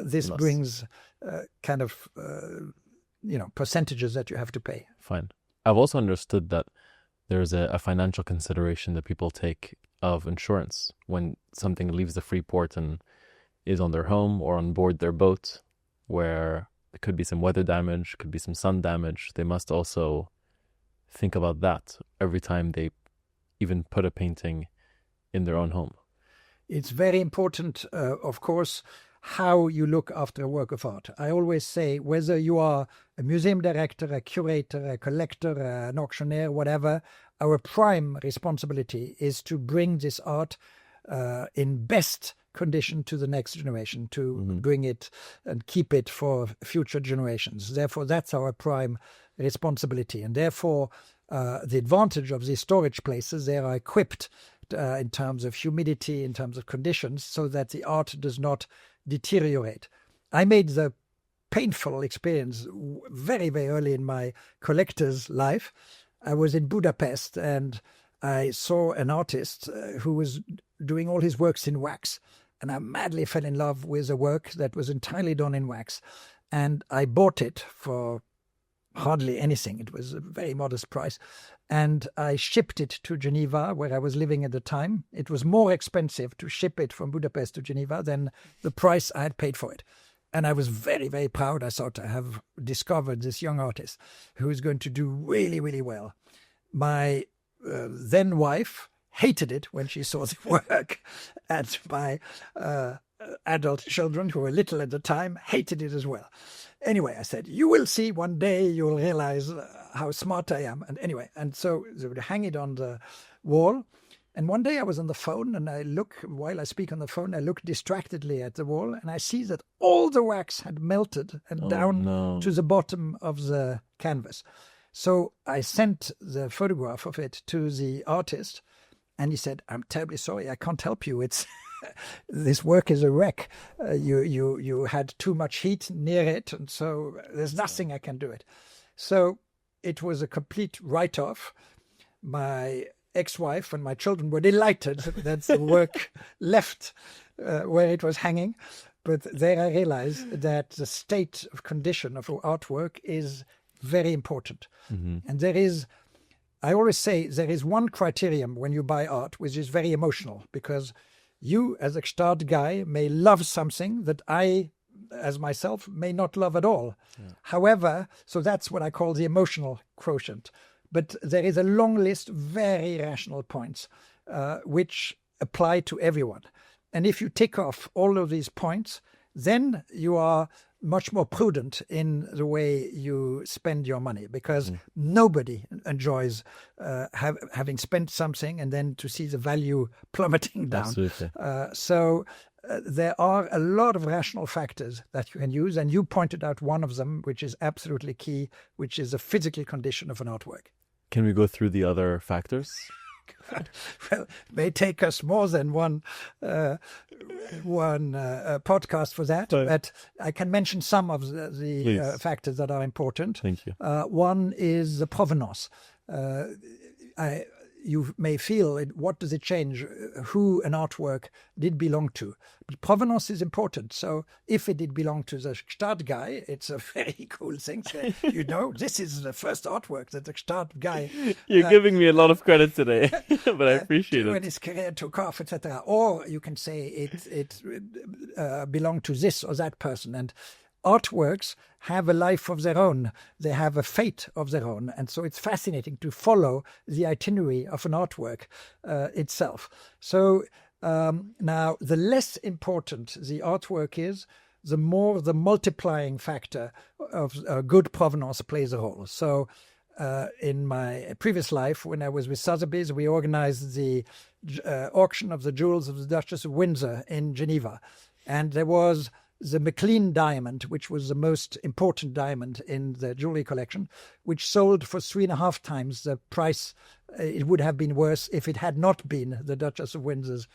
this brings percentages that you have to pay. Fine. I've also understood that there's a financial consideration that people take of insurance when something leaves the Freeport and is on their home or on board their boat, where there could be some weather damage, could be some sun damage. They must also think about that every time they even put a painting in their own home. It's very important, of course, how you look after a work of art. I always say, whether you are a museum director, a curator, a collector, an auctioneer, whatever, our prime responsibility is to bring this art in best condition to the next generation, to bring it and keep it for future generations. Therefore, that's our prime responsibility. And therefore, the advantage of these storage places, they are equipped in terms of humidity, in terms of conditions, so that the art does not deteriorate. I made the painful experience very, very early in my collector's life. I was in Budapest and I saw an artist who was doing all his works in wax. And I madly fell in love with a work that was entirely done in wax. And I bought it for hardly anything. It was a very modest price. And I shipped it to Geneva, where I was living at the time. It was more expensive to ship it from Budapest to Geneva than the price I had paid for it. And I was very, very proud. I thought, I have discovered this young artist who is going to do really, really well. My then wife hated it when she saw the work, and my adult children, who were little at the time, hated it as well. Anyway, I said, you will see one day, you'll realize how smart I am. And anyway, and so they would hang it on the wall. And one day I was on the phone, and while I speak on the phone, I look distractedly at the wall, and I see that all the wax had melted and down to the bottom of the canvas. So I sent the photograph of it to the artist, and he said, I'm terribly sorry, I can't help you. It's this work is a wreck. You had too much heat near it, and so there's nothing I can do it. So it was a complete write-off. My ex-wife and my children were delighted that the work left where it was hanging. But there I realized that the state of condition of artwork is very important. And I always say there is one criterion when you buy art, which is very emotional, because you, as a Gstaad Guy, may love something that I, as myself, may not love at all. Yeah. However, so that's what I call the emotional quotient. But there is a long list of very rational points which apply to everyone. And if you tick off all of these points, then you are much more prudent in the way you spend your money, because nobody enjoys having spent something and then to see the value plummeting down. Absolutely. There are a lot of rational factors that you can use, and you pointed out one of them, which is absolutely key, which is the physical condition of an artwork. Can we go through the other factors? Well, it may take us more than one podcast for that, but I can mention some of the factors that are important. Thank you. One is the provenance. You may feel, what does it change who an artwork did belong to? But provenance is important. So if it did belong to the Gstaad Guy, it's a very cool thing. So, this is the first artwork that the Gstaad Guy... You're giving me a lot of credit today, but I appreciate it. When his career took off, etc. Or you can say it belonged to this or that person. And artworks have a life of their own. They have a fate of their own. And so it's fascinating to follow the itinerary of an artwork itself. So now, the less important the artwork is, the more the multiplying factor of good provenance plays a role. So in my previous life, when I was with Sotheby's, we organized the auction of the jewels of the Duchess of Windsor in Geneva. And there was the McLean diamond, which was the most important diamond in the jewelry collection, which sold for 3.5 times the price it would have been worth if it had not been the Duchess of Windsor's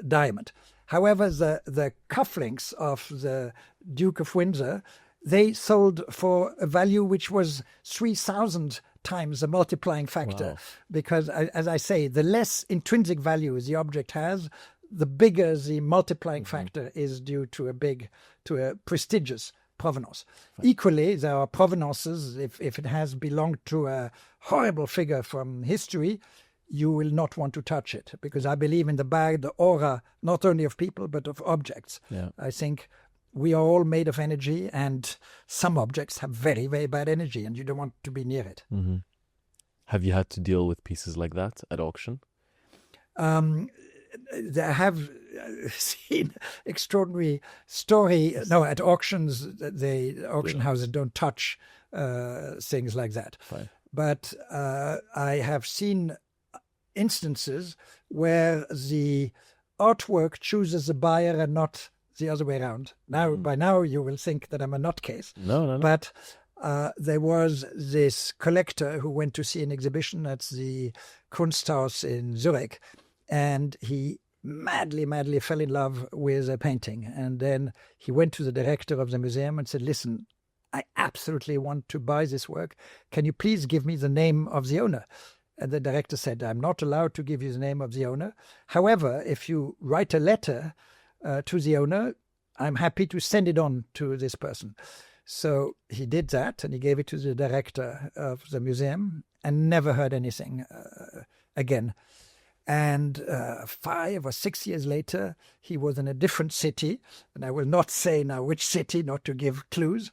diamond. However, the cufflinks of the Duke of Windsor, they sold for a value which was 3,000 times the multiplying factor. Wow. Because, as I say, the less intrinsic value the object has, the bigger the multiplying factor is due to a prestigious provenance. Right. Equally, there are provenances, if it has belonged to a horrible figure from history, you will not want to touch it, because I believe in the aura, not only of people, but of objects. Yeah. I think we are all made of energy, and some objects have very, very bad energy, and you don't want to be near it. Mm-hmm. Have you had to deal with pieces like that at auction? I have seen extraordinary story. No, at auctions, the auction houses don't touch things like that. Fine. But I have seen instances where the artwork chooses the buyer and not the other way around. Now, by now, you will think that I'm a nutcase. No. But there was this collector who went to see an exhibition at the Kunsthaus in Zurich. And he madly fell in love with a painting. And then he went to the director of the museum and said, listen, I absolutely want to buy this work. Can you please give me the name of the owner? And the director said, I'm not allowed to give you the name of the owner. However, if you write a letter to the owner, I'm happy to send it on to this person. So he did that, and he gave it to the director of the museum and never heard anything again. And 5 or 6 years later, he was in a different city, and I will not say now which city, not to give clues.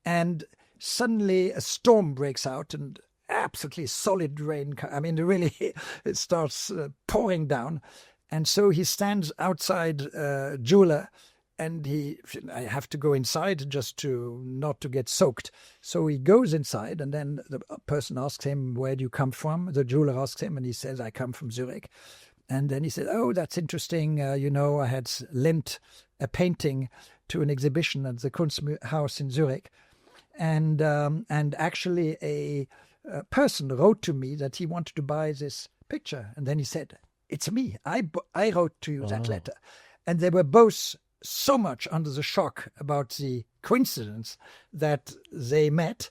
And suddenly a storm breaks out, and absolutely solid rain. I mean, really, it starts pouring down. And so he stands outside jeweler, and I have to go inside just to not to get soaked. So he goes inside, and then the person asks him, where do you come from? The jeweler asks him, and he says, I come from Zurich. And then he said, oh, that's interesting. I had lent a painting to an exhibition at the Kunsthaus in Zurich. And actually a person wrote to me that he wanted to buy this picture. And then he said, it's me. I wrote to you that letter. And they were both so much under the shock about the coincidence that they met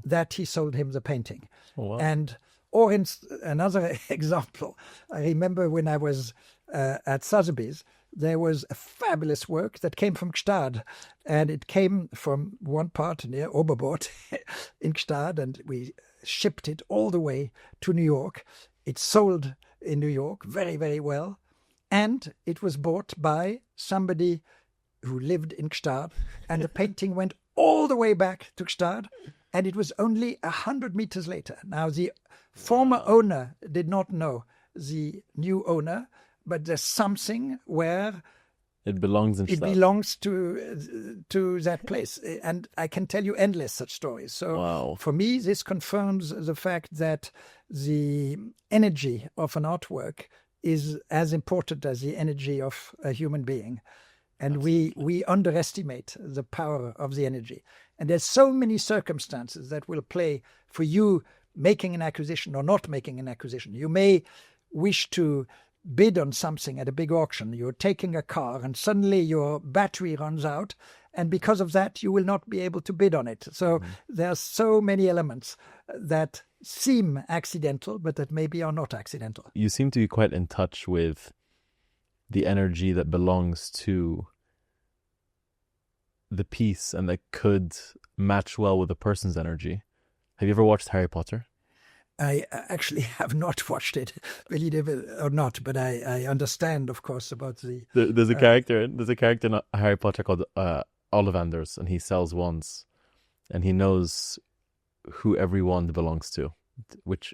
that he sold him the painting. Or in another example, I remember when I was at Sotheby's, there was a fabulous work that came from Gstaad, and it came from one part near Oberboort in Gstaad, and we shipped it all the way to New York. It sold in New York very, very well. And it was bought by somebody who lived in Gstaad, and the painting went all the way back to Gstaad, and it was only 100 meters later. Now, the former owner did not know the new owner, but there's something where It belongs in It Gstaad. belongs to that place. And I can tell you endless such stories. So Wow. for me, this confirms the fact that the energy of an artwork is as important as the energy of a human being. And we underestimate the power of the energy. And there's so many circumstances that will play for you making an acquisition or not making an acquisition. You may wish to bid on something at a big auction. You're taking a car and suddenly your battery runs out. And because of that, you will not be able to bid on it. So there are so many elements that seem accidental, but that maybe are not accidental. You seem to be quite in touch with the energy that belongs to the piece and that could match well with a person's energy. Have you ever watched Harry Potter? I actually have not watched it, believe it or not, but I understand, of course, about the... There's a character in Harry Potter called Ollivanders, and he sells wands, and he knows who every wand belongs to, which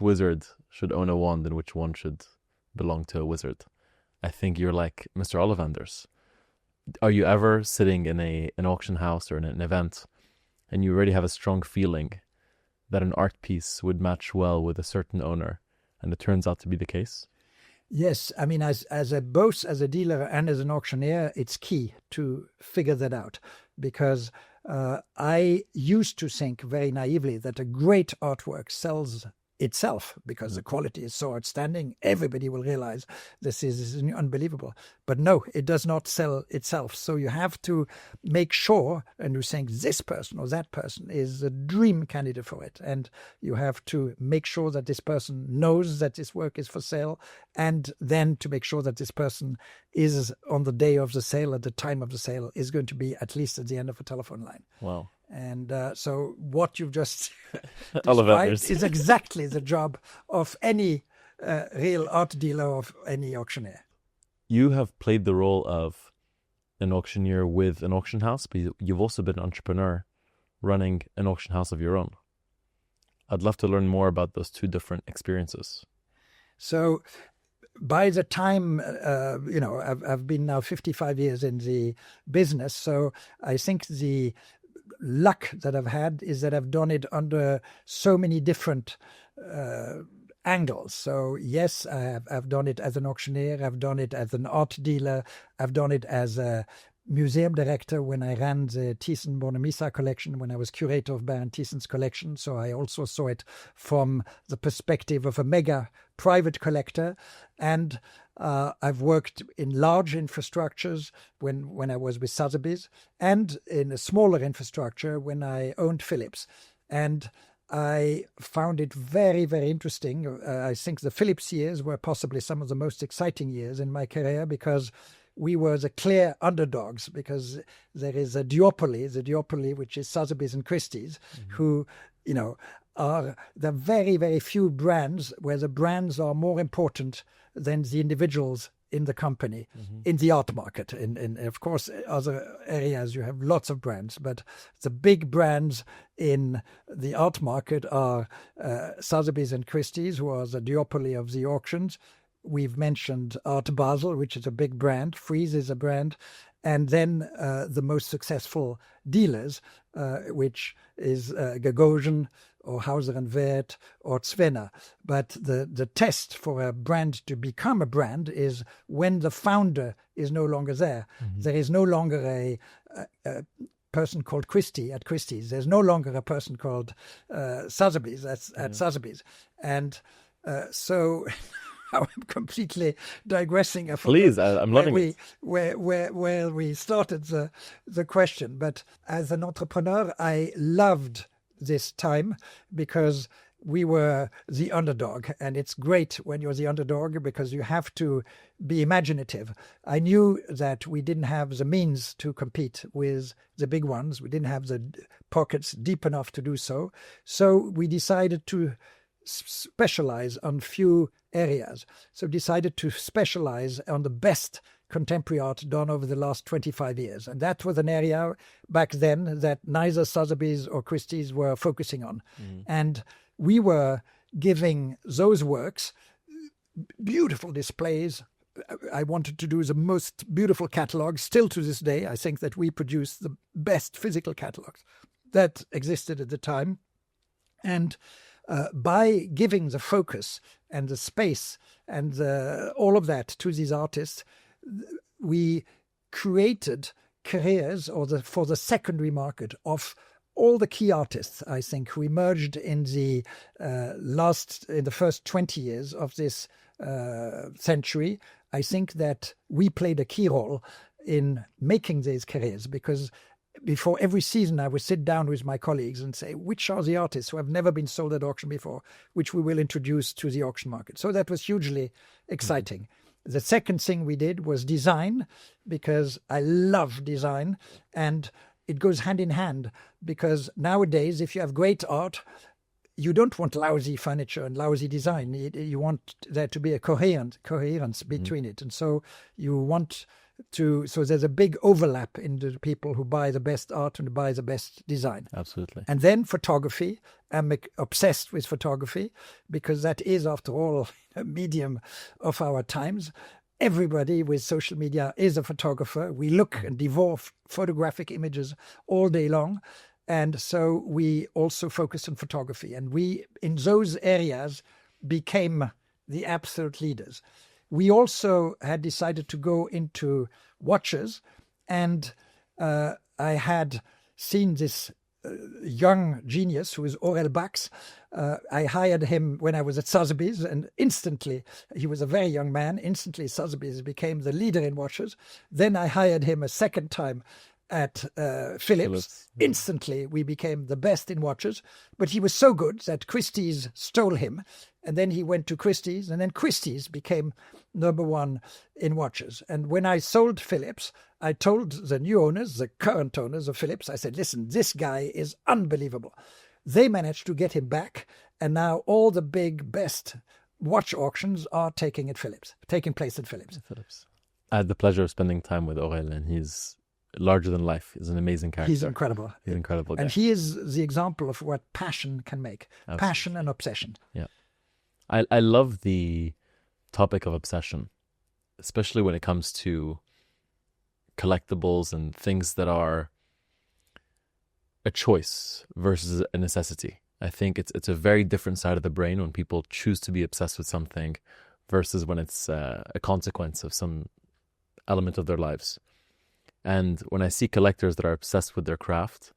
wizard should own a wand and which one should belong to a wizard. I think you're like Mr. Ollivanders. Are you ever sitting in an auction house or in an event and you already have a strong feeling that an art piece would match well with a certain owner, and it turns out to be the case? Yes, I mean, both as a dealer and as an auctioneer, it's key to figure that out, because I used to think very naively that a great artwork sells itself because the quality is so outstanding. Everybody will realize this is unbelievable. But no, it does not sell itself. So you have to make sure, and you think this person or that person is a dream candidate for it. And you have to make sure that this person knows that this work is for sale, and then to make sure that this person is on the day of the sale, at the time of the sale, is going to be at least at the end of a telephone line. Wow. And so what you've just described is exactly the job of any real art dealer, of any auctioneer. You have played the role of an auctioneer with an auction house, but you've also been an entrepreneur running an auction house of your own. I'd love to learn more about those two different experiences. So by the time, I've been now 55 years in the business, so I think the luck that I've had is that I've done it under so many different angles. So yes, I've done it as an auctioneer, I've done it as an art dealer, I've done it as a museum director when I ran the Thyssen-Bornemisza Collection, when I was curator of Baron Thyssen's collection. So I also saw it from the perspective of a mega private collector. And I've worked in large infrastructures when I was with Sotheby's, and in a smaller infrastructure when I owned Phillips. And I found it very, very interesting. I think the Phillips years were possibly some of the most exciting years in my career, because we were the clear underdogs, because there is a duopoly, which is Sotheby's and Christie's, who, are the very, very few brands where the brands are more important than the individuals in the company, in the art market. In of course, other areas you have lots of brands, but the big brands in the art market are Sotheby's and Christie's, who are the duopoly of the auctions. We've mentioned Art Basel, which is a big brand. Frieze is a brand. And then the most successful dealers, which is Gagosian or Hauser and Wirth or Zwena. But the test for a brand to become a brand is when the founder is no longer there. There is no longer a person called Christie at Christie's. There's no longer a person called Sotheby's at Sotheby's. And so... I'm completely digressing. Please, I'm loving it. Where we started the question. But as an entrepreneur, I loved this time because we were the underdog. And it's great when you're the underdog because you have to be imaginative. I knew that we didn't have the means to compete with the big ones. We didn't have the pockets deep enough to do so. So we decided to specialize on few areas. So decided to specialize on the best contemporary art done over the last 25 years. And that was an area back then that neither Sotheby's or Christie's were focusing on. And we were giving those works beautiful displays, I wanted to do the most beautiful catalogs. Still to this day, I think that we produce the best physical catalogs that existed at the time. And by giving the focus and the space and all of that to these artists, we created careers for the secondary market of all the key artists, I think, who emerged in the first 20 years of this century. I think that we played a key role in making these careers, because before every season I would sit down with my colleagues and say, which are the artists who have never been sold at auction before, which we will introduce to the auction market. So that was hugely exciting. Mm-hmm. The second thing we did was design, because I love design, and it goes hand in hand, because nowadays, if you have great art, you don't want lousy furniture and lousy design. You want there to be a coherence between it. And so you want so there's a big overlap in the people who buy the best art and buy the best design. Absolutely. And then photography. I'm obsessed with photography, because that is, after all, a medium of our times. Everybody with social media is a photographer. We look and devour photographic images all day long. And so we also focus on photography. And we, in those areas, became the absolute leaders. We also had decided to go into watches, and I had seen this young genius who is Aurel Bax. I hired him when I was at Sotheby's, and instantly, he was a very young man, instantly Sotheby's became the leader in watches. Then I hired him a second time at Phillips. Instantly, we became the best in watches. But he was so good that Christie's stole him. And then he went to Christie's, and then Christie's became number one in watches. And when I sold Phillips, I told the new owners, the current owners of Phillips, I said, listen, this guy is unbelievable. They managed to get him back, and now all the big, best watch auctions are taking place at Phillips. I had the pleasure of spending time with Aurel, and he's larger than life. He's an amazing character. He's incredible. He's an incredible guy. And he is the example of what passion can make. Absolutely. Passion and obsession. Yeah. I love the topic of obsession, especially when it comes to collectibles and things that are a choice versus a necessity. I think it's a very different side of the brain when people choose to be obsessed with something versus when it's a consequence of some element of their lives. And when I see collectors that are obsessed with their craft,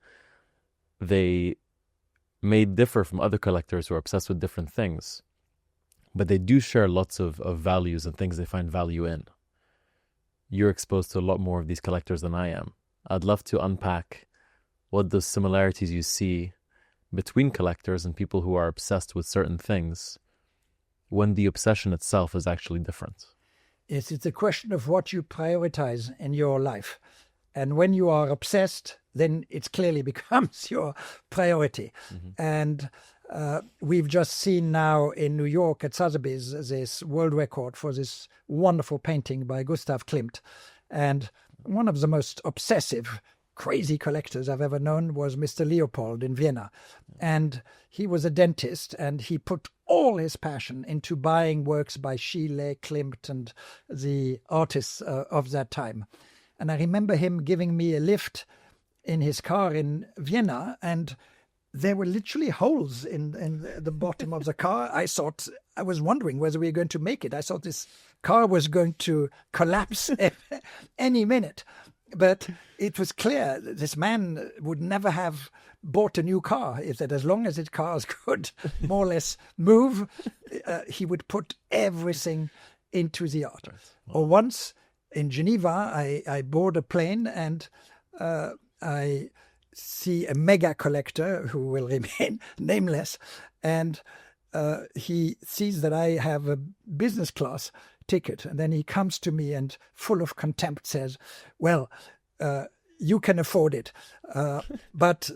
they may differ from other collectors who are obsessed with different things, but they do share lots of values and things they find value in. You're exposed to a lot more of these collectors than I am. I'd love to unpack what those similarities you see between collectors and people who are obsessed with certain things when the obsession itself is actually different. Yes, it's a question of what you prioritize in your life. And when you are obsessed, then it clearly becomes your priority. Mm-hmm. And we've just seen now in New York at Sotheby's this world record for this wonderful painting by Gustav Klimt. And one of the most obsessive, crazy collectors I've ever known was Mr. Leopold in Vienna. And he was a dentist, and he put all his passion into buying works by Schiele, Klimt, and the artists of that time. And I remember him giving me a lift in his car in Vienna, and there were literally holes in the bottom of the car. I was wondering whether we were going to make it. I thought this car was going to collapse any minute. But it was clear that this man would never have bought a new car. If that, as long as his cars could more or less move, he would put everything into the art. Wow. Or once in Geneva, I board a plane, and I see a mega collector who will remain nameless, and he sees that I have a business class ticket, and then he comes to me and, full of contempt, says, well, you can afford it, but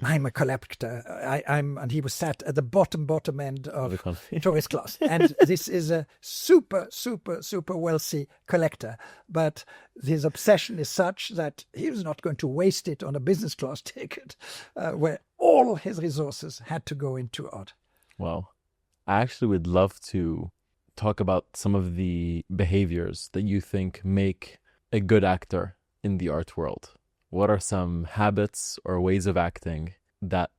I'm a collector. And he was sat at the bottom end of tourist class. And this is a super, super, super wealthy collector. But his obsession is such that he was not going to waste it on a business class ticket, where all his resources had to go into art. Wow. I actually would love to talk about some of the behaviors that you think make a good actor in the art world. What are some habits or ways of acting that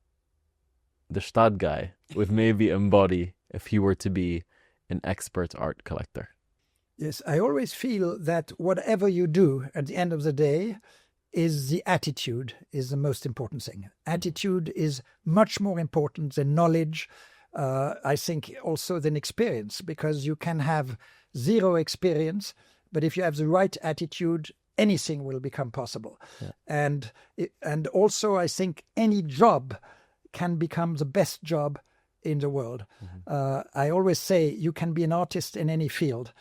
the Gstaad Guy would maybe embody if he were to be an expert art collector? Yes, I always feel that whatever you do at the end of the day is the attitude is the most important thing. Attitude is much more important than knowledge, I think also than experience, because you can have zero experience, but if you have the right attitude, anything will become possible. Yeah. And also I think any job can become the best job in the world. I always say you can be an artist in any field.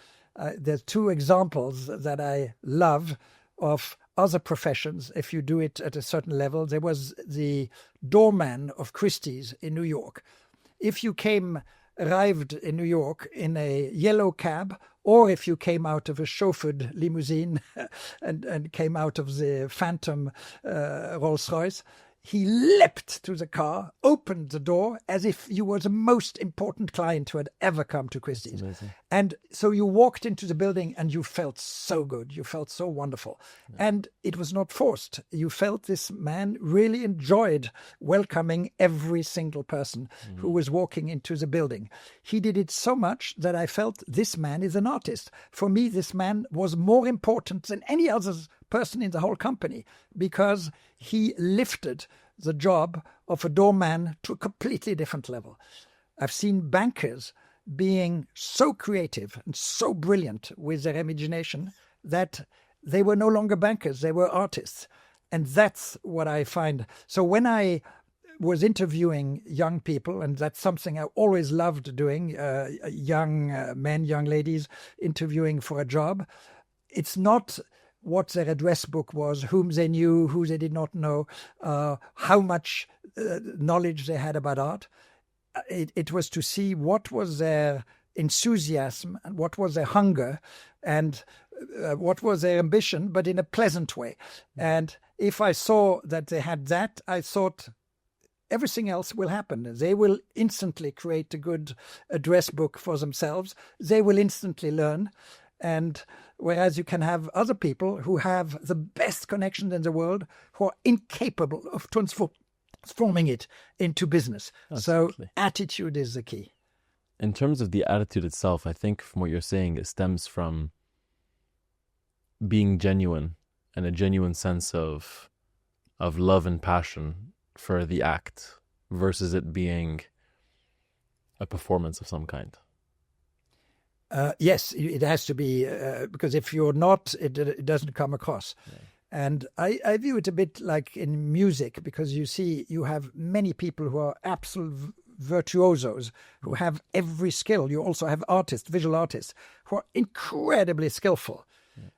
There's two examples that I love of other professions if you do it at a certain level. There was the doorman of Christie's in New York. If you arrived in New York in a yellow cab, or if you came out of a chauffeured limousine and came out of the Phantom Rolls-Royce, he leapt to the car, opened the door as if you were the most important client who had ever come to Christie's. And so you walked into the building and you felt so good. You felt so wonderful. Yeah. And it was not forced. You felt this man really enjoyed welcoming every single person who was walking into the building. He did it so much that I felt this man is an artist. For me, this man was more important than any other person in the whole company, because he lifted the job of a doorman to a completely different level. I've seen bankers being so creative and so brilliant with their imagination that they were no longer bankers, they were artists. And that's what I find. So when I was interviewing young people, and that's something I always loved doing, young men, young ladies, interviewing for a job, it's not what their address book was, whom they knew, who they did not know, how much knowledge they had about art. It was to see what was their enthusiasm and what was their hunger and what was their ambition, but in a pleasant way. And if I saw that they had that, I thought everything else will happen. They will instantly create a good address book for themselves. They will instantly learn. And whereas you can have other people who have the best connections in the world who are incapable of transforming it into business. Absolutely. So attitude is the key. In terms of the attitude itself, I think from what you're saying, it stems from being genuine and a genuine sense of love and passion for the act versus it being a performance of some kind. Yes, it has to be, because if you're not, it doesn't come across. Yeah. And I view it a bit like in music, because you see, you have many people who are absolute virtuosos, who have every skill. You also have artists, visual artists, who are incredibly skillful.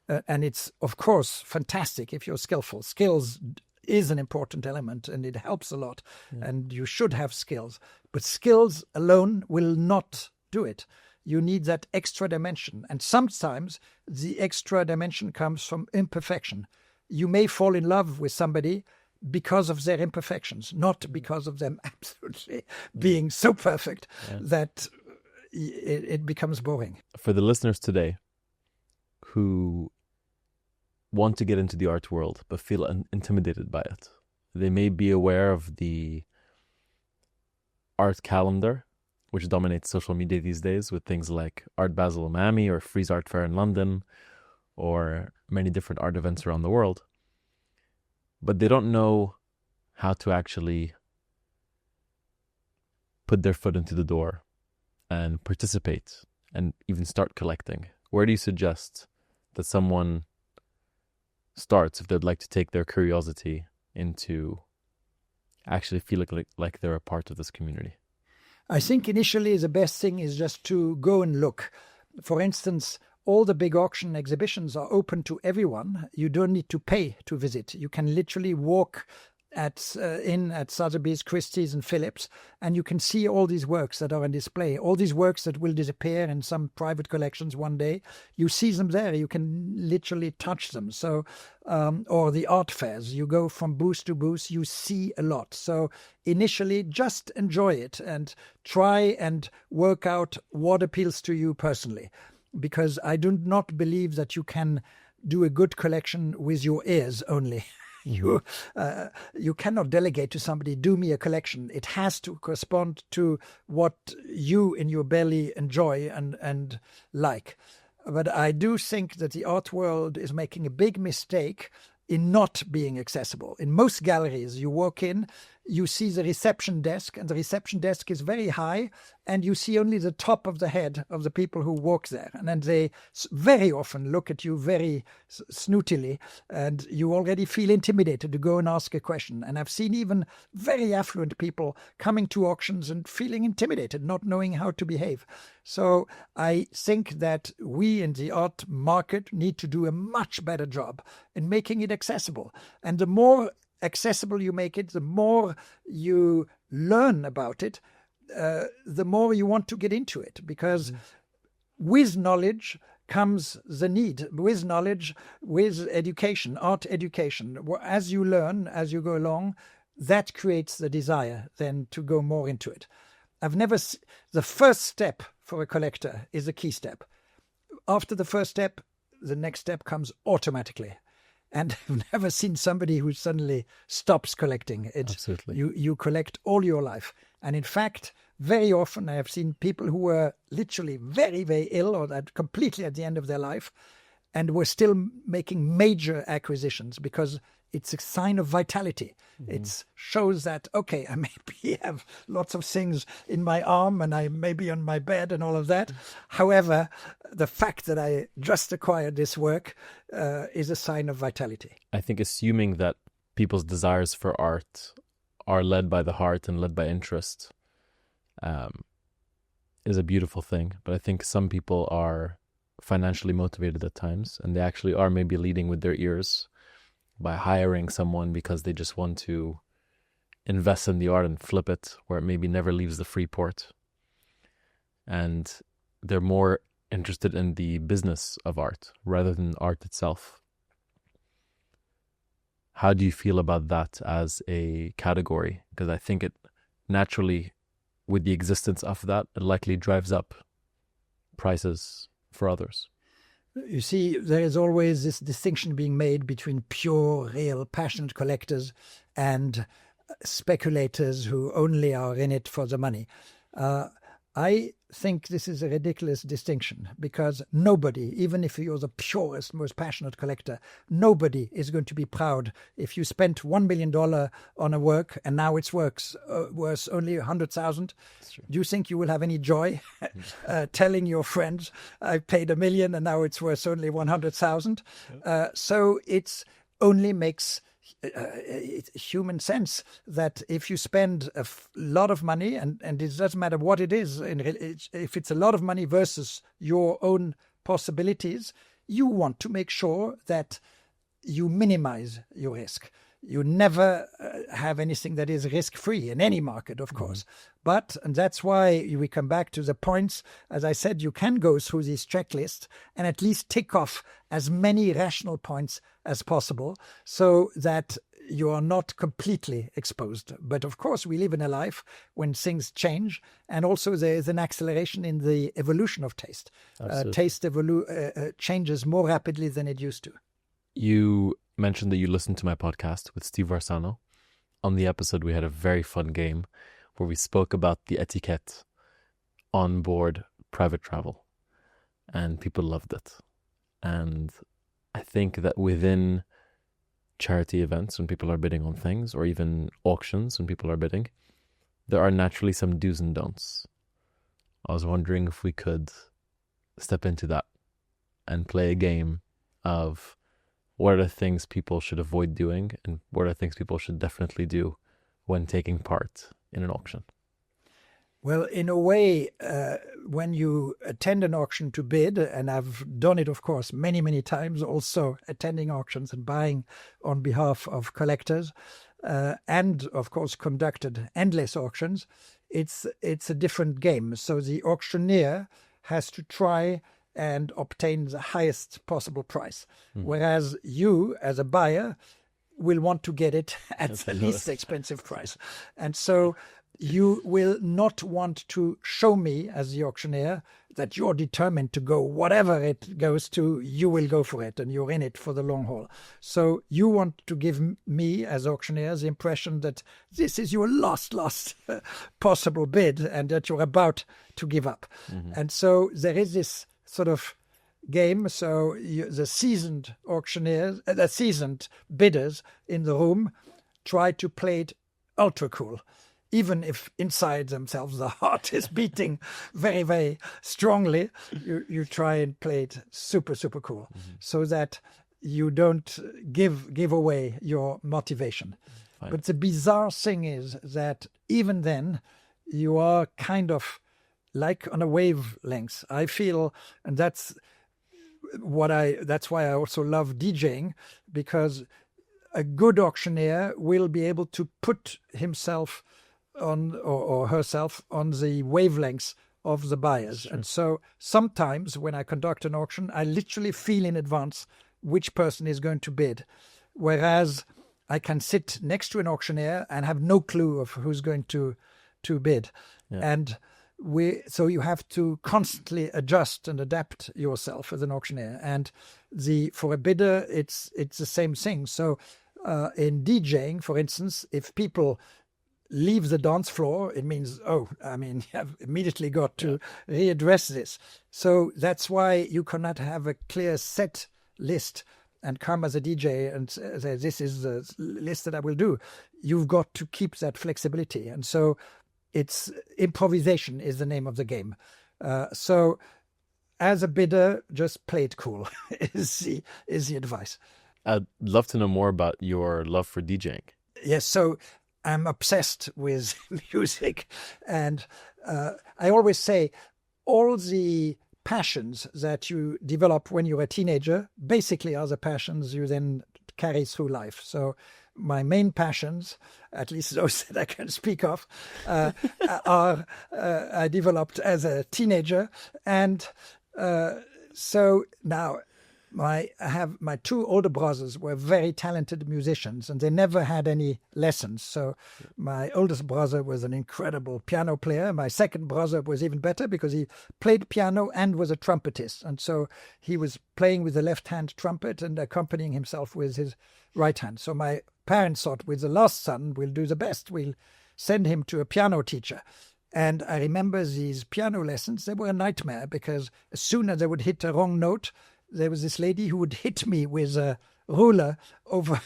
Yeah. And it's, of course, fantastic if you're skillful. Skills is an important element, and it helps a lot. Yeah. And you should have skills. But skills alone will not do it. You need that extra dimension. And sometimes the extra dimension comes from imperfection. You may fall in love with somebody because of their imperfections, not because of them absolutely being so perfect that it becomes boring. For the listeners today who want to get into the art world but feel intimidated by it, they may be aware of the art calendar, which dominates social media these days, with things like Art Basel in Miami or Frieze Art Fair in London or many different art events around the world. But they don't know how to actually put their foot into the door and participate and even start collecting. Where do you suggest that someone starts if they'd like to take their curiosity into actually feeling like they're a part of this community? I think initially the best thing is just to go and look. For instance, all the big auction exhibitions are open to everyone. You don't need to pay to visit. You can literally walk at Sotheby's, Christie's, and Phillips, and you can see all these works that are on display, all these works that will disappear in some private collections one day. You see them there. You can literally touch them. So, or the art fairs, you go from booth to booth, you see a lot. So initially, just enjoy it and try and work out what appeals to you personally, because I do not believe that you can do a good collection with your ears only. You cannot delegate to somebody, do me a collection. It has to correspond to what you in your belly enjoy and like. But I do think that the art world is making a big mistake in not being accessible. In most galleries, you walk in, you see the reception desk, and the reception desk is very high, and you see only the top of the head of the people who walk there. And then they very often look at you very snootily, and you already feel intimidated to go and ask a question. And I've seen even very affluent people coming to auctions and feeling intimidated, not knowing how to behave. So I think that we in the art market need to do a much better job in making it accessible. And the more accessible you make it, the more you learn about it, the more you want to get into it, because with knowledge comes the need. With knowledge, with education, art education, as you learn, as you go along, that creates the desire then to go more into it. The first step for a collector is a key step. After the first step, the next step comes automatically. And I've never seen somebody who suddenly stops collecting. Absolutely. You collect all your life. And in fact, very often I have seen people who were literally very, very ill or that completely at the end of their life and were still making major acquisitions because it's a sign of vitality. It shows that, okay, I maybe have lots of things in my arm and I may be on my bed and all of that. However, the fact that I just acquired this work is a sign of vitality. I think assuming that people's desires for art are led by the heart and led by interest is a beautiful thing. But I think some people are financially motivated at times, and they actually are maybe leading with their ears by hiring someone because they just want to invest in the art and flip it where it maybe never leaves the Freeport. And they're more interested in the business of art rather than art itself. How do you feel about that as a category? Because I think it naturally, with the existence of that, it likely drives up prices for others. You see, there is always this distinction being made between pure, real, passionate collectors and speculators who only are in it for the money. I think this is a ridiculous distinction because nobody, even if you're the purest, most passionate collector, nobody is going to be proud if you spent $1 million on a work and now its works worth only 100,000. Do you think you will have any joy telling your friends, I paid $1 million and now it's worth only 100,000? So it only makes human sense that if you spend a lot of money, and it doesn't matter what it is, if it's a lot of money versus your own possibilities, you want to make sure that you minimize your risk. You never have anything that is risk-free in any market, of course. But, and that's why we come back to the points, as I said, you can go through this checklist and at least tick off as many rational points as possible so that you are not completely exposed. But of course, we live in a life when things change, and also there is an acceleration in the evolution of taste. Taste changes more rapidly than it used to. You mentioned that you listened to my podcast with Steve Varsano. On the episode, we had a very fun game where we spoke about the etiquette on board private travel, and people loved it. And I think that within charity events, when people are bidding on things, or even auctions when people are bidding, there are naturally some do's and don'ts. I was wondering if we could step into that and play a game of what are the things people should avoid doing and what are the things people should definitely do when taking part in an auction. Well, in a way, when you attend an auction to bid, and I've done it, of course, many, many times, also attending auctions and buying on behalf of collectors, and of course conducted endless auctions, it's a different game. So the auctioneer has to try and obtain the highest possible price, whereas you, as a buyer, will want to get it at the least expensive price. And so you will not want to show me, as the auctioneer, that you're determined to go whatever it goes to, you will go for it, and you're in it for the long haul. So you want to give me, as auctioneer, the impression that this is your last possible bid, and that you're about to give up. And so there is this sort of game. So the seasoned auctioneers, the seasoned bidders in the room try to play it ultra cool, even if inside themselves the heart is beating very, very strongly. You try and play it super, super cool, so that you don't give away your motivation. Fine. But the bizarre thing is that even then, you are kind of like on a wavelength. I feel, and that's why I also love DJing, because a good auctioneer will be able to put himself on or herself on the wavelengths of the buyers. Sure. And so sometimes when I conduct an auction, I literally feel in advance which person is going to bid, whereas I can sit next to an auctioneer and have no clue of who's going to bid. Yeah. And so you have to constantly adjust and adapt yourself as an auctioneer. And for a bidder, it's the same thing. So in DJing, for instance, if people leave the dance floor, it means, you have immediately got to readdress this. So that's why you cannot have a clear set list and come as a DJ and say, this is the list that I will do. You've got to keep that flexibility. And so it's improvisation is the name of the game. So as a bidder, just play it cool is the advice. I'd love to know more about your love for DJing. Yes, so I'm obsessed with music. And I always say all the passions that you develop when you're a teenager basically are the passions you then carry through life. So my main passions, at least those that I can speak of, are I developed as a teenager. And so now I have my two older brothers were very talented musicians, and they never had any lessons. So my oldest brother was an incredible piano player. My second brother was even better because he played piano and was a trumpetist. And so he was playing with the left-hand trumpet and accompanying himself with his right hand. So my parents thought, with the last son, we'll do the best. We'll send him to a piano teacher. And I remember these piano lessons, they were a nightmare, because as soon as I would hit a wrong note, there was this lady who would hit me with a ruler over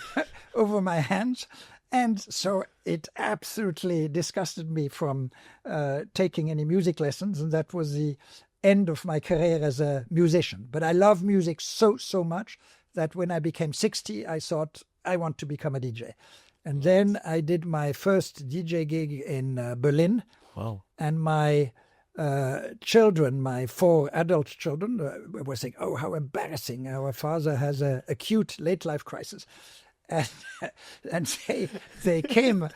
my hands. And so it absolutely disgusted me from taking any music lessons. And that was the end of my career as a musician. But I love music so much that when I became 60, I thought, I want to become a DJ. And then I did my first DJ gig in Berlin. Wow. And my children, my 4 adult children, were saying, oh, how embarrassing. Our father has an acute late life crisis. And they came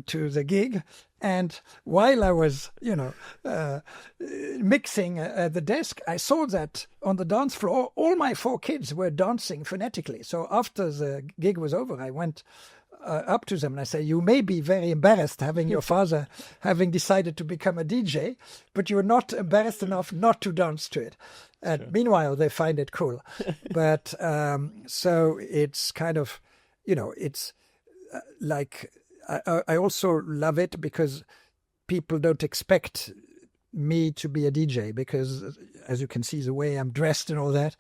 to the gig. And while I was, mixing at the desk, I saw that on the dance floor, all my 4 kids were dancing phonetically. So after the gig was over, I went up to them and I say, you may be very embarrassed having your father having decided to become a DJ, but you're not embarrassed enough not to dance to it. And sure. Meanwhile, they find it cool. But so it's kind of, it's like, I also love it because people don't expect me to be a DJ, because as you can see, the way I'm dressed and all that,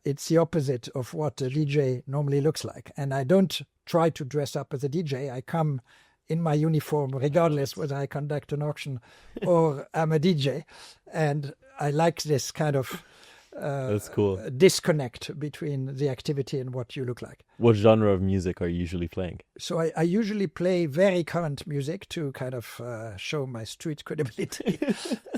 it's the opposite of what a DJ normally looks like. And I don't try to dress up as a DJ. I come in my uniform, regardless whether I conduct an auction or I'm a DJ. And I like this kind of that's cool. Disconnect between the activity and what you look like. What genre of music are you usually playing? So I usually play very current music to kind of show my street credibility.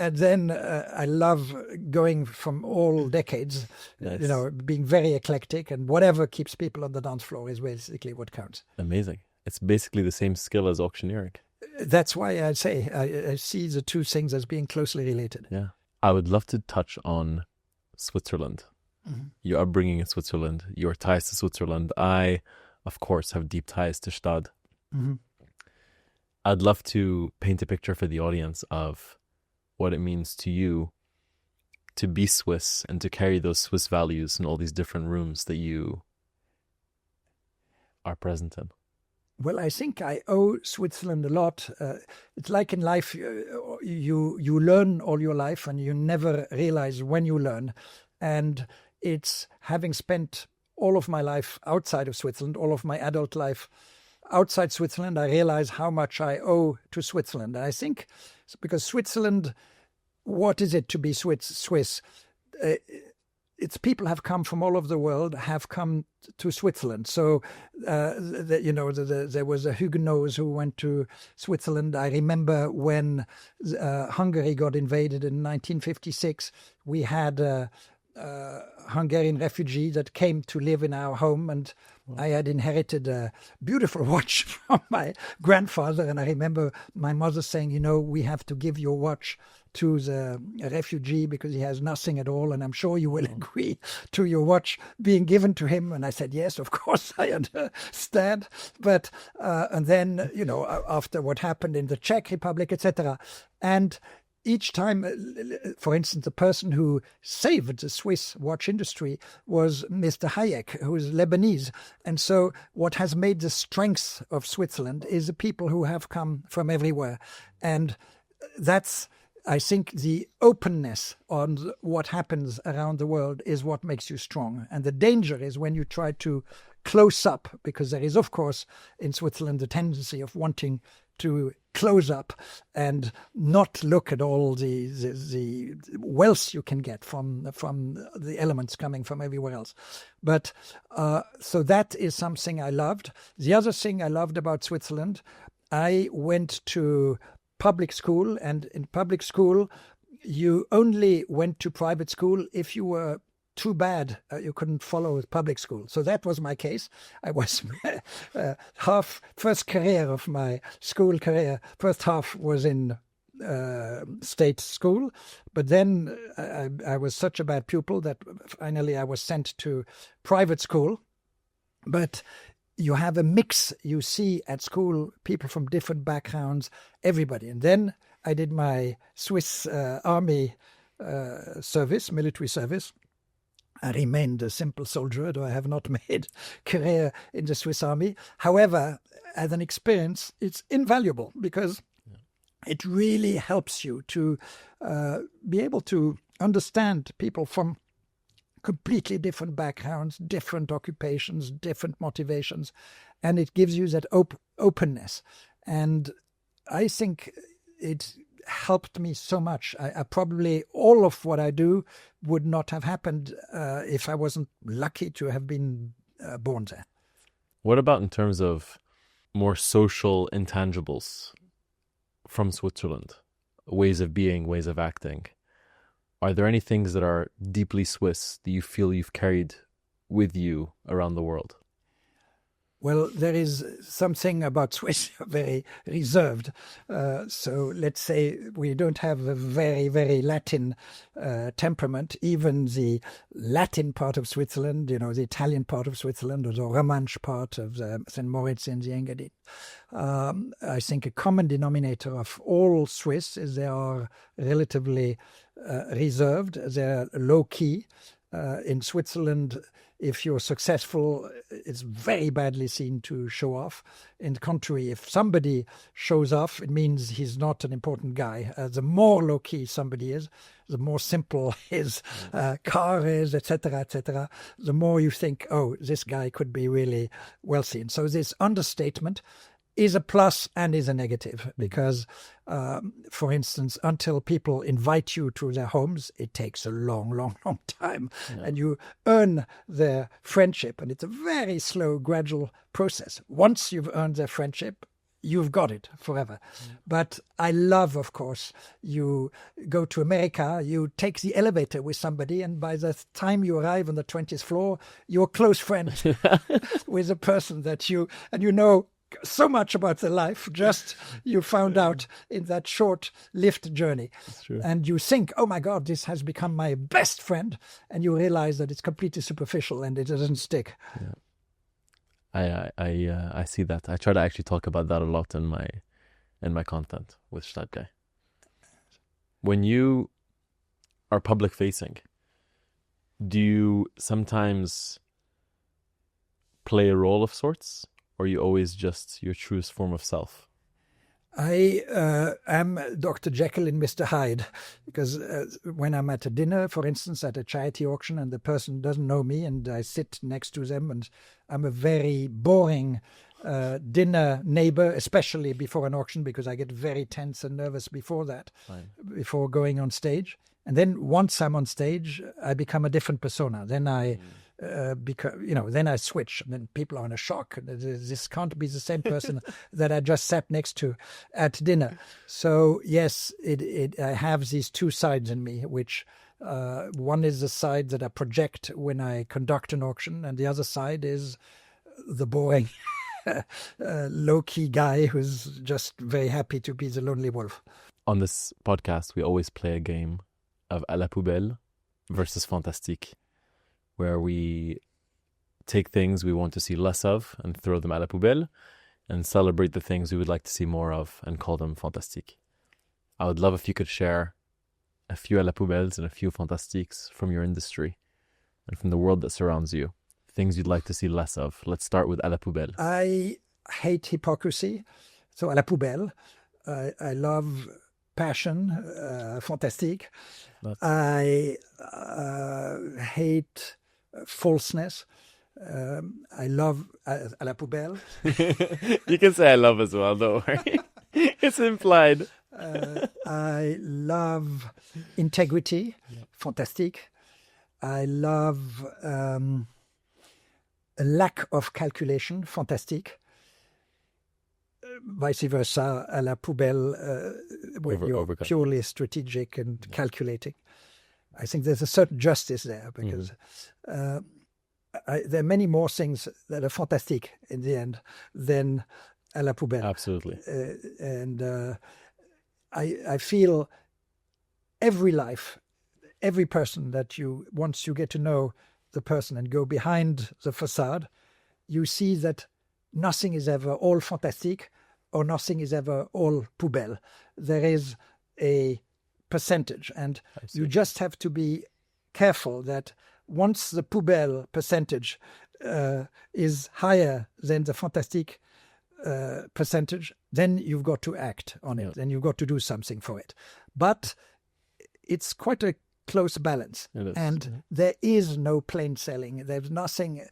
And then I love going from all decades, nice. Being very eclectic, and whatever keeps people on the dance floor is basically what counts. Amazing. It's basically the same skill as auctioneering. That's why I say I see the two things as being closely related. Yeah. I would love to touch on Switzerland. Mm-hmm. Your upbringing in Switzerland, your ties to Switzerland. I, of course, have deep ties to Gstaad. Mm-hmm. I'd love to paint a picture for the audience of what it means to you to be Swiss and to carry those Swiss values in all these different rooms that you are present in. Well, I think I owe Switzerland a lot. It's like in life, you learn all your life and you never realize when you learn. And it's having spent all of my life outside of Switzerland, all of my adult life outside Switzerland, I realize how much I owe to Switzerland. And I think because Switzerland, what is it to be Swiss? It's people have come from all over the world, have come to Switzerland. So, there was a Huguenots who went to Switzerland. I remember when Hungary got invaded in 1956, we had a Hungarian refugee that came to live in our home, and I had inherited a beautiful watch from my grandfather. And I remember my mother saying, we have to give your watch to the refugee because he has nothing at all, and I'm sure you will agree to your watch being given to him. And I said, yes, of course, I understand. But and then, after what happened in the Czech Republic, etc., and each time, for instance, the person who saved the Swiss watch industry was Mr. Hayek, who is Lebanese. And so what has made the strength of Switzerland is the people who have come from everywhere. And that's, I think, the openness on what happens around the world is what makes you strong. And the danger is when you try to close up, because there is, of course, in Switzerland, the tendency of wanting to close up and not look at all the wealth you can get from the elements coming from everywhere else. But so that is something I loved. The other thing I loved about Switzerland, I went to public school, and in public school, you only went to private school if you were too bad, you couldn't follow public school. So that was my case. I was first career of my school career. First half was in state school, but then I was such a bad pupil that finally I was sent to private school. But you have a mix. You see at school people from different backgrounds, everybody. And then I did my Swiss army service, military service. I remained a simple soldier, though I have not made career in the Swiss army. However, as an experience, it's invaluable because it really helps you to be able to understand people from completely different backgrounds, different occupations, different motivations, and it gives you that openness. And I think it helped me so much. I probably, all of what I do would not have happened if I wasn't lucky to have been born there. What about in terms of more social intangibles from Switzerland? Ways of being, ways of acting. Are there any things that are deeply Swiss that you feel you've carried with you around the world? Well, there is something about Swiss very reserved. So let's say we don't have a very, very Latin temperament. Even the Latin part of Switzerland, the Italian part of Switzerland, or the Romansh part of the St. Moritz and the Engadin. I think a common denominator of all Swiss is they are relatively reserved. They're low-key. In Switzerland, if you're successful, it's very badly seen to show off. In the contrary, if somebody shows off, it means he's not an important guy. The more low-key somebody is, the more simple his car is, etc., the more you think, oh, this guy could be really wealthy. And so this understatement is a plus and is a negative because, for instance, until people invite you to their homes, it takes a long, long, long time. Yeah. And you earn their friendship. And it's a very slow, gradual process. Once you've earned their friendship, you've got it forever. But I love, of course, you go to America, you take the elevator with somebody, and by the time you arrive on the 20th floor, you're close friends with a person that so much about the life just you found out in that short lift journey. That's true. And you think, oh my God, this has become my best friend. And you realize that it's completely superficial and it doesn't stick. Yeah. I see that. I try to actually talk about that a lot in my content with Gstaad Guy. When you are public facing, do you sometimes play a role of sorts, or are you always just your truest form of self? I am Dr. Jekyll and Mr. Hyde, because when I'm at a dinner, for instance, at a charity auction, and the person doesn't know me, and I sit next to them, and I'm a very boring dinner neighbor, especially before an auction, because I get very tense and nervous before that, before going on stage. And then once I'm on stage, I become a different persona. Then I then I switch, and then people are in a shock. This can't be the same person that I just sat next to at dinner. So yes, I have these two sides in me, which one is the side that I project when I conduct an auction, and the other side is the boring, low-key guy who's just very happy to be the lonely wolf. On this podcast, we always play a game of à la poubelle versus Fantastique, where we take things we want to see less of and throw them à la poubelle, and celebrate the things we would like to see more of and call them Fantastique. I would love if you could share a few à la poubelles and a few Fantastiques from your industry and from the world that surrounds you. Things you'd like to see less of. Let's start with à la poubelle. I hate hypocrisy, so à la poubelle. I love passion, Fantastique. I hate falseness. I love à la poubelle. You can say I love as well, don't worry. It's implied. I love integrity, Fantastique. I love a lack of calculation, Fantastique. Vice versa, à la poubelle, when you're purely strategic and calculating. I think there's a certain justice there, because there are many more things that are fantastic in the end than à la poubelle. Absolutely. And I feel every life, every person that once you get to know the person and go behind the facade, you see that nothing is ever all fantastic, or nothing is ever all poubelle. There is a percentage, and you just have to be careful that once the poubelle percentage is higher than the fantastic percentage, then you've got to act on it, then you've got to do something for it. But it's quite a close balance, and there is no plain selling. There's nothing.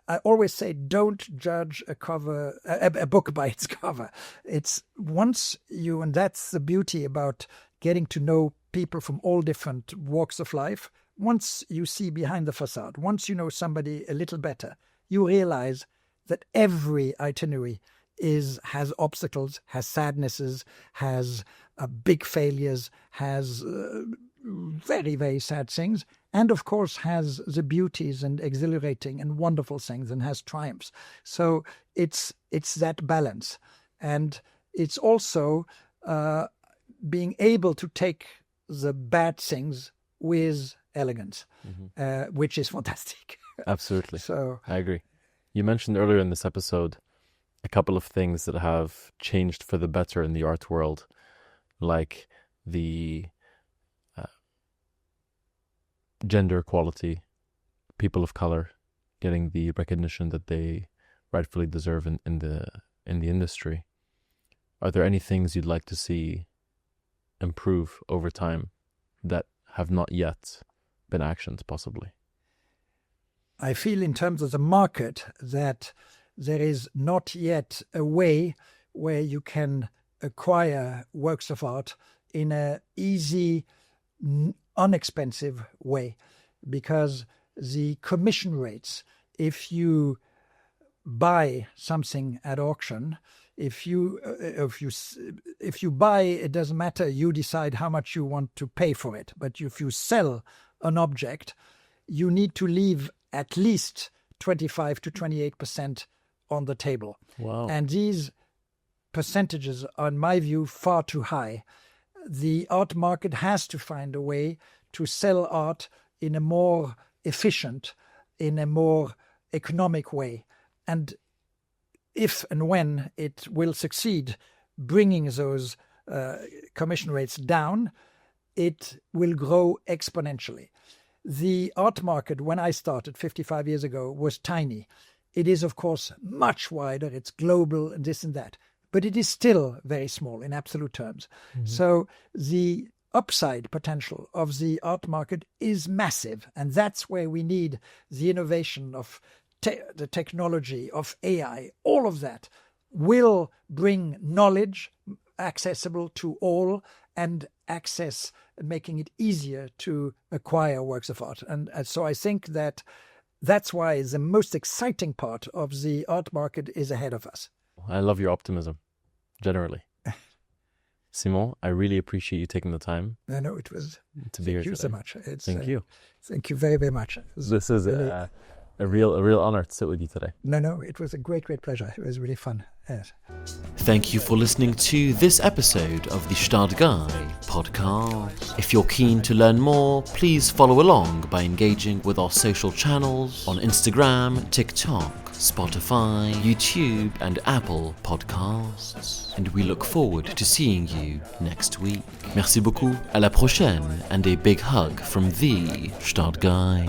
I always say, don't judge a book by its cover. It's once and that's the beauty about getting to know people from all different walks of life. Once you see behind the facade, once you know somebody a little better, you realize that every itinerary has obstacles, has sadnesses, has big failures, has very, very sad things, and of course has the beauties and exhilarating and wonderful things, and has triumphs. So it's that balance, and it's also being able to take the bad things with elegance, which is fantastic. Absolutely. So I agree. You mentioned earlier in this episode a couple of things that have changed for the better in the art world, like the gender equality, people of color getting the recognition that they rightfully deserve in the industry. Are there any things you'd like to see improve over time that have not yet been actioned, possibly? I feel in terms of the market that there is not yet a way where you can acquire works of art in an easy, inexpensive way, because the commission rates, if you buy something at auction, if you buy, it doesn't matter, you decide how much you want to pay for it. But if you sell an object, you need to leave at least 25 to 28% on the table. Wow. And these percentages are, in my view, far too high. The art market has to find a way to sell art in a more efficient, in a more economic way. And if and when it will succeed bringing those commission rates down, it will grow exponentially. The art market, when I started 55 years ago, was tiny. It is, of course, much wider. It's global and this and that. But it is still very small in absolute terms. Mm-hmm. So the upside potential of the art market is massive. And that's where we need the innovation of the technology, of AI. All of that will bring knowledge accessible to all and access, making it easier to acquire works of art. And so I think that that's why the most exciting part of the art market is ahead of us. I love your optimism, generally. Simon, I really appreciate you taking the time. No, it was to be here. Thank you today. so much. Thank you. Thank you very, very much. This is really, a real honor to sit with you today. No, it was a great pleasure. It was really fun. Yes. Thank you for listening to this episode of the Gstaad Guy podcast. If you're keen to learn more, please follow along by engaging with our social channels on Instagram, TikTok, Spotify, YouTube and Apple Podcasts. And we look forward to seeing you next week. Merci beaucoup, à la prochaine, and a big hug from the Gstaad Guy.